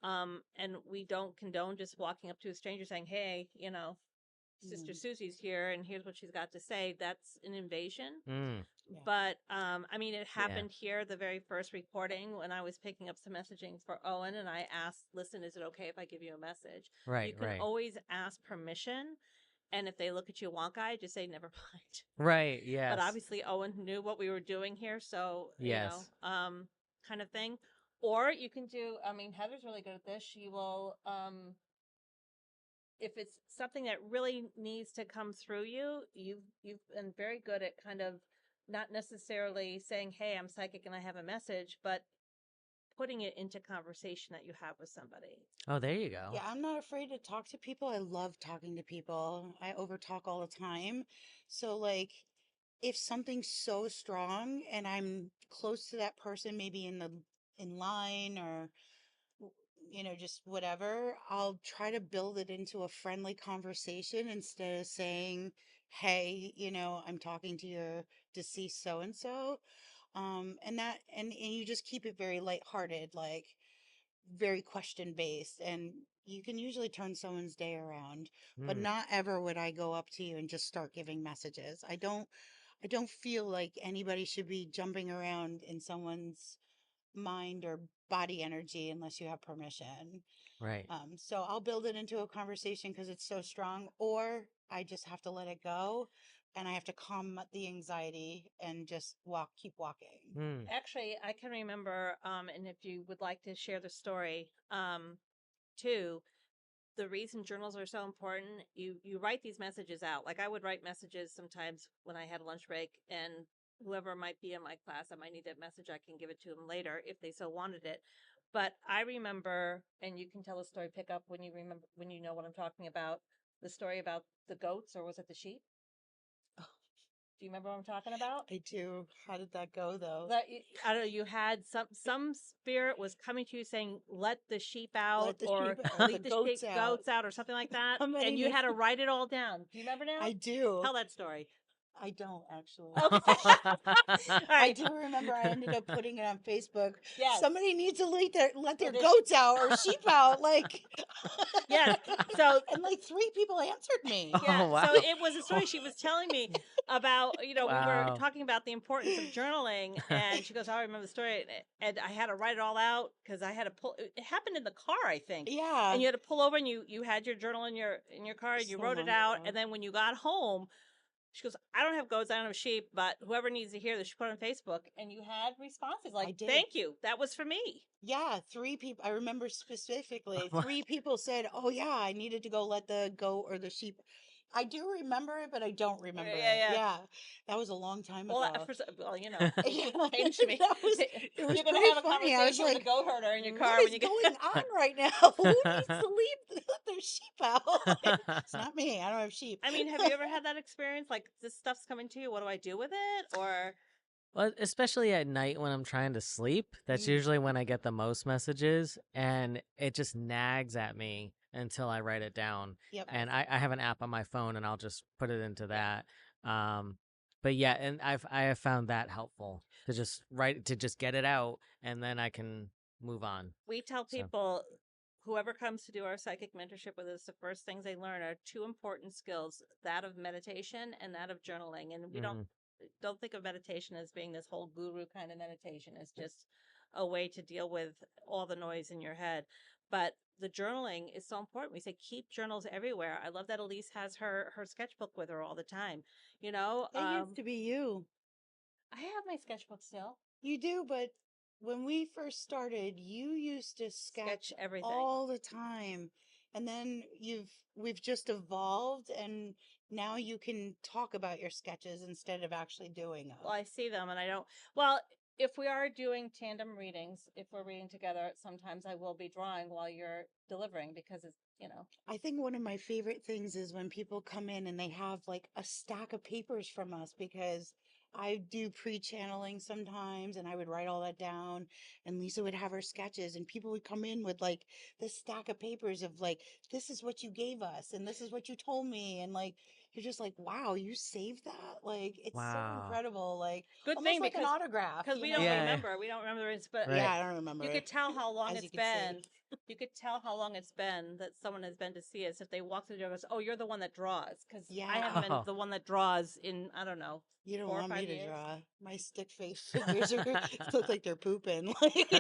and we don't condone just walking up to a stranger saying, "Hey, Sister Susie's here and here's what she's got to say," that's an invasion. Yeah. But I mean, it happened here the very first recording when I was picking up some messaging for Owen, and I asked, "Listen, is it okay if I give you a message?" Right. You can Right. always ask permission. And if they look at you wonk-eyed, just say, never mind. Right. Yes. But obviously Owen knew what we were doing here, so, Yes. kind of thing. Or you can do, I mean, Heather's really good at this. She will, if it's something that really needs to come through you, you've been very good at kind of not necessarily saying, hey, I'm psychic and I have a message, but putting it into conversation that you have with somebody. Oh, there you go. Yeah, I'm not afraid to talk to people. I love talking to people. I overtalk all the time. So like if something's so strong and I'm close to that person, maybe in line or just whatever, I'll try to build it into a friendly conversation instead of saying, "Hey, I'm talking to your deceased so and so." And you just keep it very lighthearted, like very question based, and you can usually turn someone's day around. But not ever would I go up to you and just start giving messages. I don't feel like anybody should be jumping around in someone's mind or body energy unless you have permission. Right. So I'll build it into a conversation because it's so strong, or I just have to let it go and I have to calm the anxiety and just keep walking. Actually, I can remember, and if you would like to share the story, too, the reason journals are so important, you write these messages out. Like I would write messages sometimes when I had a lunch break, and whoever might be in my class, I might need that message. I can give it to them later if they so wanted it. But I remember, and you can tell the story, pick up when you remember, when you know what I'm talking about, the story about the goats, or was it the sheep? Do you remember what I'm talking about? I do. How did that go though? I don't know. You had some spirit was coming to you saying, "Let the sheep out," Let the or sheep or "Lead the the goats out. goats out," or something like that. Somebody And you needs had to to- write it all down. Do you remember now? I do. Tell that story. I don't actually. Okay. All I right. do remember I ended up putting it on Facebook. Yes. Somebody needs to let their their goats out or sheep out. Like, Yes. So and like 3 people answered me. yeah, Oh, wow. so it was a story she was telling me about, we were Wow. talking about the importance of journaling, and she goes, "Oh, I remember the story," and I had to write it all out because I had to pull. It happened in the car, I think. Yeah. And you had to pull over, and you had your journal in your car, and you So wrote it long out, ago. and then when you got home, she goes, "I don't have goats, I don't have sheep, but whoever needs to hear this, she put it on Facebook," and you had responses I like, did. "Thank you, that was for me." Yeah, 3 people. I remember specifically 3 people said, "Oh yeah, I needed to go let the goat or the sheep." I do remember it, but I don't remember it. Yeah. Yeah, that was a long time Well, ago. You Yeah, changed me. that was. It was You're gonna pretty have a funny. I was conversation with like, a goat herder in your car "What when is you get. going on right now? Who needs to let their sheep out?" It's not me. I don't have sheep. I mean, have you ever had that experience? Like, this stuff's coming to you. What do I do with it? Or Well, especially at night when I'm trying to sleep, that's usually when I get the most messages, and it just nags at me until I write it down. Yep. And I have an app on my phone, and I'll just put it into that. But yeah, and I have found that helpful to just get it out, and then I can move on. we tell people, whoever comes to do our psychic mentorship with us, the first things they learn are 2 important skills: that of meditation and that of journaling. And we don't think of meditation as being this whole guru kind of meditation. It's just a way to deal with all the noise in your head. But the journaling is so important. We say keep journals everywhere. I love that Elise has her sketchbook with her all the time. It used to be you. I have my sketchbook still. You do, but when we first started, you used to sketch everything all the time. And then we've just evolved, and now you can talk about your sketches instead of actually doing them. Well, I see them and I don't. Well, if we are doing tandem readings, if we're reading together, sometimes I will be drawing while you're delivering because it's, I think one of my favorite things is when people come in and they have like a stack of papers from us, because I do pre-channeling sometimes and I would write all that down, and Lisa would have her sketches, and people would come in with like this stack of papers of like, this is what you gave us and this is what you told me, and like you're just like, wow, you saved that? Like it's so Wow. incredible. Like good almost thing like an because autograph. we you don't know? Yeah. remember. We don't remember it, but Right. Yeah, I don't remember. you could tell how long as it's you can see. been. You could tell how long it's been that someone has been to see us. If they walk through the door and goes, "Oh, you're the one that draws," because I Yeah. haven't been Oh. the one that draws in, I don't know. You don't 4 or want 5 me to years. draw. My stick face figures look like they're pooping. Like,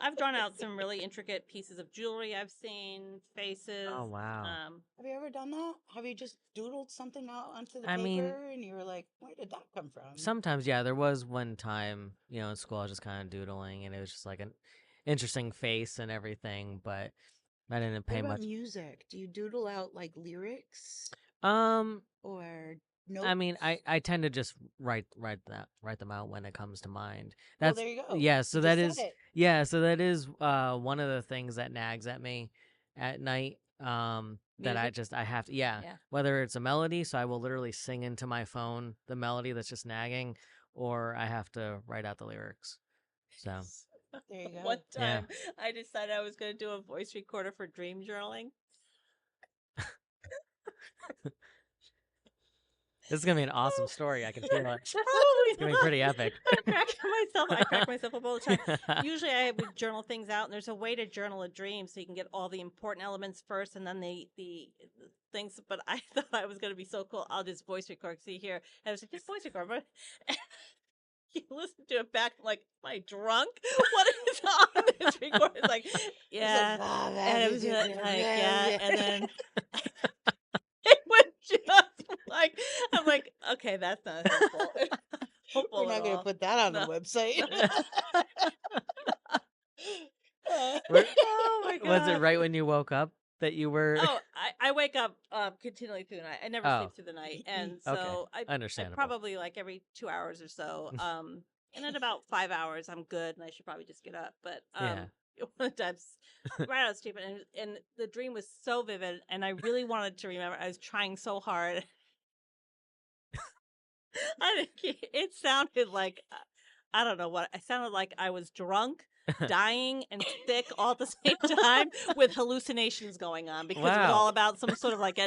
I've drawn out some really intricate pieces of jewelry I've seen, faces. Oh, wow. Have you ever done that? Have you just doodled something out onto the I mean, paper and you were like, where did that come from? sometimes, yeah, there was one time, in school, I was just kind of doodling, and it was just like an interesting face and everything, but I didn't What pay about much. music? Do you doodle out like lyrics Um, or I mean, notes? I tend to just write them out when it comes to mind. Well, That's there you go. yeah. So You that just is said it. one of the things that nags at me at night. That Music? I have to, yeah. Yeah. Whether it's a melody, so I will literally sing into my phone the melody that's just nagging, or I have to write out the lyrics. So There you go. One Yeah. time, I decided I was going to do a voice recorder for dream journaling. this is gonna be an awesome story. I can feel it. Probably It's gonna be pretty epic. I crack myself up all the time. Usually I would journal things out, and there's a way to journal a dream so you can get all the important elements first and then the things. But I thought I was going to be so cool. I'll just voice record. See here. And I was like, just voice record. But you listen to it back, like, am I drunk? What is on this record? It's like, yeah. And it was like, yeah. And then it was just like, I'm like, okay, that's not helpful. We're not going to put that on the website. Oh my god! Was it right when you woke up that you were? Oh, I wake up continually through the night. I never sleep through the night, and so I Understandable. probably like every 2 hours or so. And in about 5 hours, I'm good, and I should probably just get up. But Yeah. one of the times, right out of sleep, and the dream was so vivid, and I really wanted to remember. I was trying so hard. It sounded like I don't know what. I sounded like I was drunk, dying, and sick all at the same time with hallucinations going on because it was Wow. all about some sort of like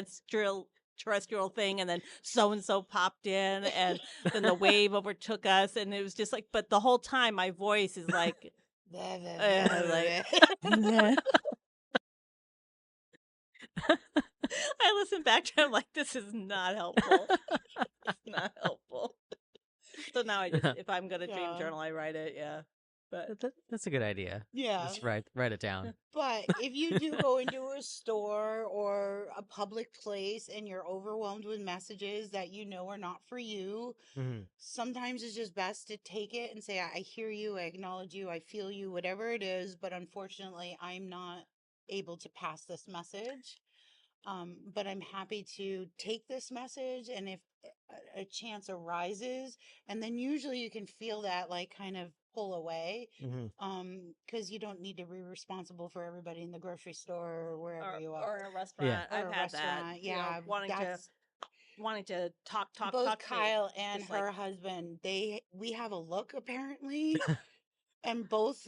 terrestrial thing, and then so and so popped in, and then the wave overtook us, and it was just like. But the whole time, my voice is like, like. I listen back to it, I'm like, this is not helpful. It's not helpful. So now I just, if I'm gonna dream Yeah. journal, I write it. Yeah, but That's a good idea. Yeah. Just write it down. But if you do go into a store or a public place and you're overwhelmed with messages that you know are not for you, Mhm. sometimes it's just best to take it and say, I hear you, I acknowledge you, I feel you, whatever it is, but unfortunately, I'm not able to pass this message. But I'm happy to take this message, and if a chance arises, and then usually you can feel that like kind of pull away, Mhm. because you don't need to be responsible for everybody in the grocery store or wherever you or are, in a restaurant. or I've a had that. restaurant. You know, Yeah, wanting to talk both to me. Kyle and Just her like, husband. We have a look apparently. And both,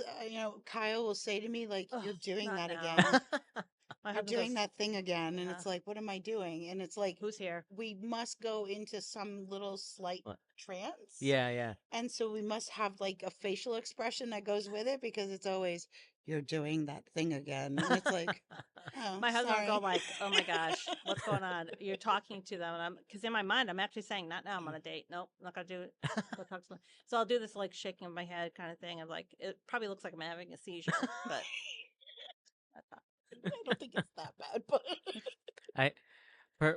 Kyle will say to me, like, "Ugh, you're doing not that now." again. My You're husband doing goes, that thing again. And yeah. it's like, what am I doing? And it's like, Who's here? we must go into some little slight What? trance. Yeah. And so we must have like a facial expression that goes with it, because it's always, you're doing that thing again. And it's like, oh, My husband will sorry. go like, "Oh my gosh, what's going on?" You're talking to them, and because in my mind I'm actually saying, "Not now. I'm on a date. Nope, I'm not gonna do it." Go talk to them. So I'll do this like shaking of my head kind of thing. Of like, it probably looks like I'm having a seizure, but I don't think it's that bad, but I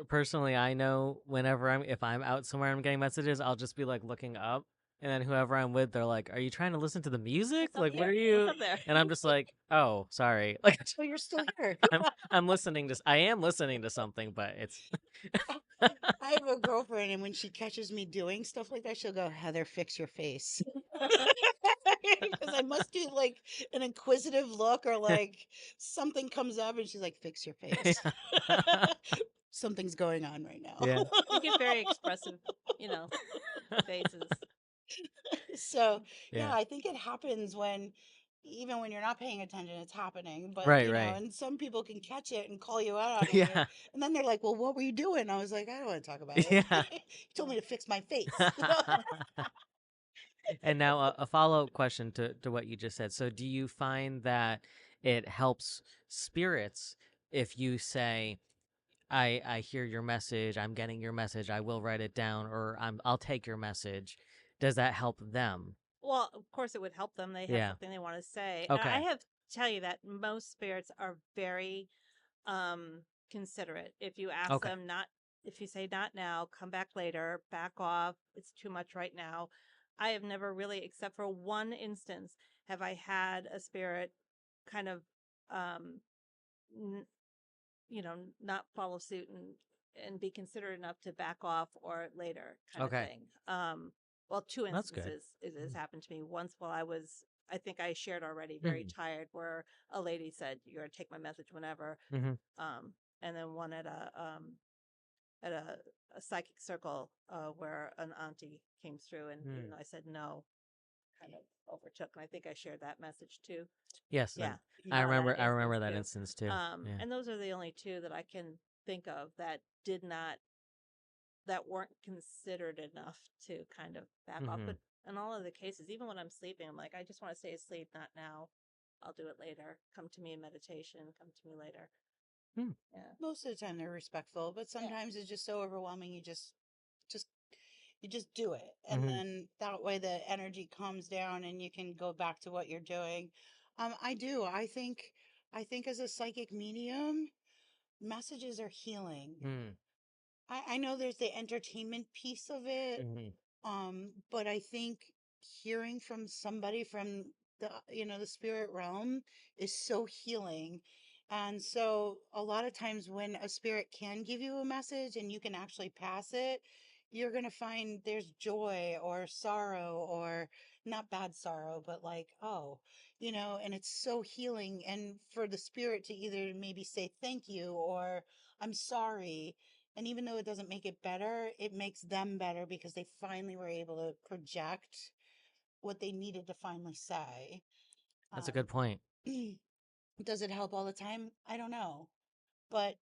personally, I know whenever if I'm out somewhere and I'm getting messages, I'll just be like looking up, and then whoever I'm with, they're like, "Are you trying to listen to the music? What's up Like, what here? are you?" What's up there? And I'm just like, "Oh, sorry." Like, so you're still here. I'm listening to. I am listening to something, but it's. I have a girlfriend, and when she catches me doing stuff like that, she'll go, Heather, fix your face. Because I must do like an inquisitive look, or like something comes up and she's like, fix your face. Something's going on right now. Yeah. We get very expressive, faces. So, yeah, Yeah. I think it happens even when you're not paying attention, it's happening. But, Right. and some people can catch it and call you out on it. Yeah. And then they're like, well, what were you doing? I was like, I don't want to talk about it. Yeah. You told me to fix my face. And now a follow-up question to what you just said. So do you find that it helps spirits if you say, I hear your message, I'm getting your message, I will write it down, or I'll take your message? Does that help them? Well, of course, it would help them. They have Yeah. something they want to say. And Okay. I have to tell you that most spirits are very considerate. If you ask Okay. them not, if you say not now, come back later, back off, it's too much right now. I have never really, except for one instance, have I had a spirit kind of, um, n- not follow suit and be considerate enough to back off or later kind of Okay. thing. Well, two That's good. instances it has happened to me. Once while I was, I think I shared already, very Mhm. tired, where a lady said, "You're gonna take my message whenever." Mm-hmm. And then one at a psychic circle where an auntie came through, and even though I said no, kind of overtook. And I think I shared that message too. Yes. Yeah, I that remember. I instance remember that too. instance too. Yeah. And those are the only two that I can think of that weren't considered enough to kind of back off. Mhm. But in all of the cases, even when I'm sleeping, I'm like, I just want to stay asleep, not now. I'll do it later. Come to me in meditation. Come to me later. Hmm. Yeah. Most of the time they're respectful, but sometimes it's just so overwhelming just you just do it. And Mhm. then that way the energy calms down and you can go back to what you're doing. I do. I think as a psychic medium, messages are healing. Mm. I know there's the entertainment piece of it, Mhm. but I think hearing from somebody from the spirit realm is so healing. And so a lot of times when a spirit can give you a message and you can actually pass it, you're going to find there's joy or sorrow, or not bad sorrow, but like, oh, and it's so healing. And for the spirit to either maybe say thank you or I'm sorry, and even though it doesn't make it better, it makes them better because they finally were able to project what they needed to finally say. That's a good point. Does it help all the time? I don't know. But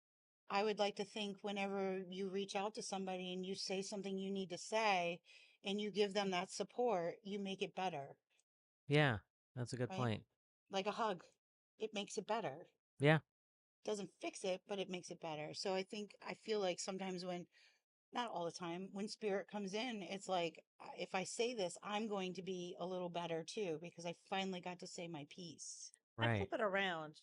I would like to think whenever you reach out to somebody and you say something you need to say and you give them that support, you make it better, Yeah, that's a good right? point. Like a hug, it makes it better. Yeah. Doesn't fix it, but it makes it better. So I feel like sometimes when, not all the time, when spirit comes in, it's like, if I say this, I'm going to be a little better too, because I finally got to say my piece. I Right. flip it around,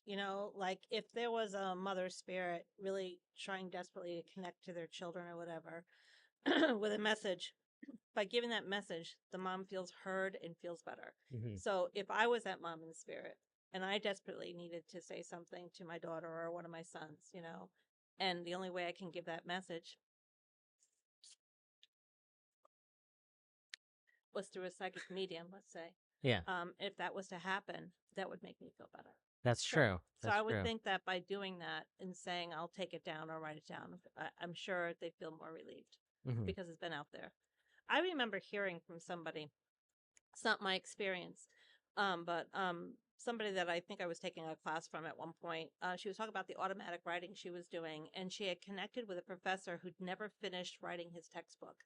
like if there was a mother spirit really trying desperately to connect to their children or whatever with a message, by giving that message, the mom feels heard and feels better. Mhm. So if I was that mom in spirit and I desperately needed to say something to my daughter or one of my sons, and the only way I can give that message was through a psychic medium, let's say. Yeah. If that was to happen, that would make me feel better. That's So, true. so That's I would true. think that by doing that and saying I'll take it down or write it down, I'm sure they feel more relieved Mhm. because it's been out there. I remember hearing from somebody. It's not my experience, but somebody that I think I was taking a class from at one point. She was talking about the automatic writing she was doing, and she had connected with a professor who'd never finished writing his textbook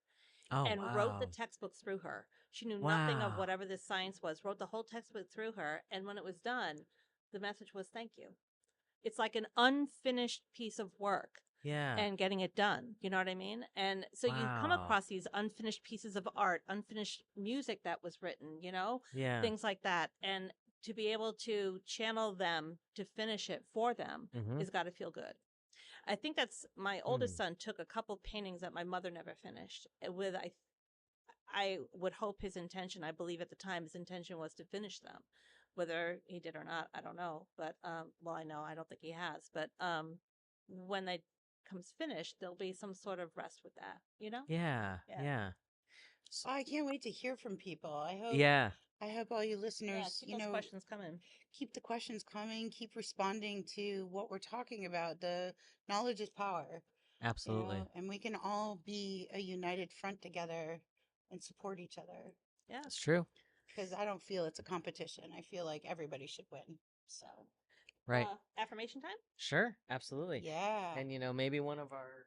Oh and wrote the wow. textbook through her. She knew nothing of Wow. whatever this science was, wrote the whole textbook through her, and when it was done, the message was thank you. It's like an unfinished piece of work Yeah. and getting it done. You know what I mean? And so you come Wow. across these unfinished pieces of art, unfinished music that was written, Yeah. things like that. And to be able to channel them to finish it for them Mhm. has got to feel good. I think that's my oldest son took a couple paintings that my mother never finished with I would hope his intention, I believe at the time his intention was to finish them. Whether he did or not, I don't know. But well, I know I don't think he has. But when they comes finished, there'll be some sort of rest with that. Yeah. Yeah. Yeah. Oh, I can't wait to hear from people. Yeah. I hope all you Yeah. listeners, Keep those questions coming. keep the questions coming, keep responding to what we're talking about. The knowledge is power, Absolutely. and we can all be a united front together and support each other, Yeah. That's true. because I don't feel it's a competition. I feel like everybody should win. So, Right. Affirmation time. Sure. Absolutely. yeah. And maybe one of our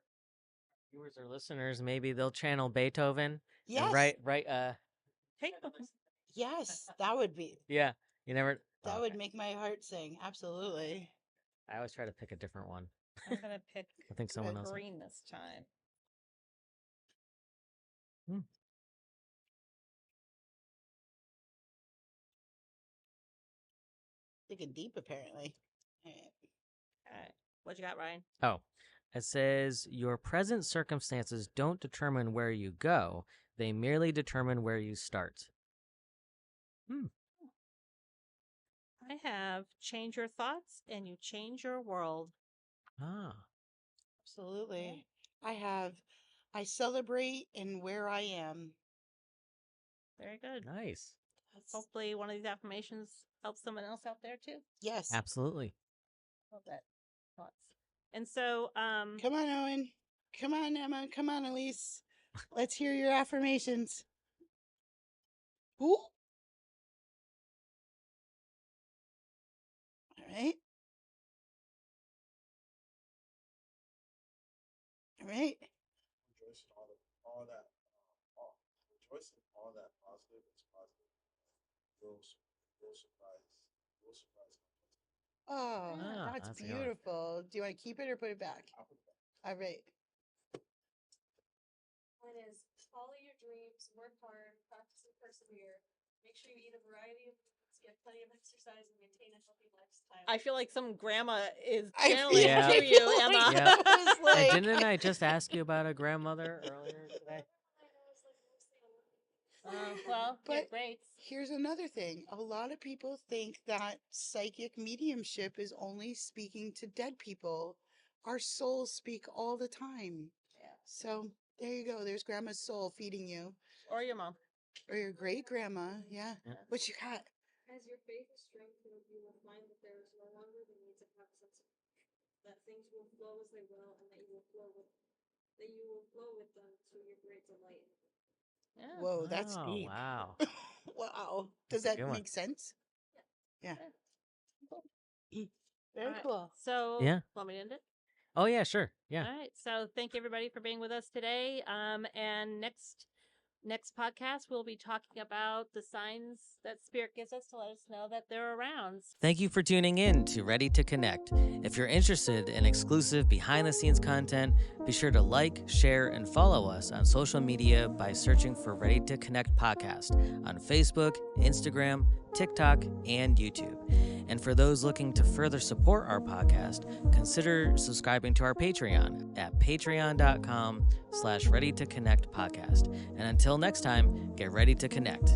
viewers or listeners, maybe they'll channel Beethoven and Yes. write Hey. Yes. That would be, yeah. You never that would okay. make my heart sing. Absolutely. I always try to pick a different one. I'm gonna pick I think someone else. green this time. Hmm. Digging deep, apparently. All right. All right. What you got, Ryan? Oh, it says your present circumstances don't determine where you go, they merely determine where you start. I have change your thoughts and you change your world. Ah. Absolutely. I celebrate in where I am. Very good. Nice. Hopefully one of these affirmations helps someone else out there too. Yes. Absolutely. Love that. Thoughts. And so, Come on, Owen. Come on, Emma. Come on, Elise. Let's hear your affirmations. Ooh. All right. All right. Rejoice in all that, rejoice in all that positive is positive. Will surprise. Oh, Ah, that's that's a good one. beautiful. Do you want to keep it or put it back? I'll put it back. All right. Mine is follow your dreams, work hard, practice and persevere. Make sure you eat a variety of foods, get plenty of exercise, and maintain a healthy lifestyle. I feel like some grandma is I channeling feel to you, like Emma. Yeah. I was like, And didn't I just ask you about a grandmother earlier today? Well, But- yeah, great. Here's another thing. A lot of people think that psychic mediumship is only speaking to dead people. Our souls speak all the time. Yeah. So there you go. There's grandma's soul feeding you. Or your mom. Or your great grandma. Yeah. Yeah. What you got? As your faith is strengthened, you will find that there is no longer the need to practice, that things will flow as they will, and that you will flow with them to your great delight. Yeah. Whoa, that's Oh, deep. wow. Wow. Does That's a that good one. make sense? Yeah. Very All right. cool. So, Yeah. want me to end it? Oh, yeah, sure. Yeah. All right. So, thank you everybody for being with us today. And next podcast we'll be talking about the signs that Spirit gives us to let us know that they're around. Thank you for tuning in to Ready to Connect. If you're interested in exclusive behind the scenes content, be sure to like, share, and follow us on social media by searching for Ready to Connect Podcast on Facebook, Instagram, TikTok, and YouTube. And for those looking to further support our podcast, consider subscribing to our Patreon at patreon.com/readytoconnectpodcast. And until next time, get ready to connect.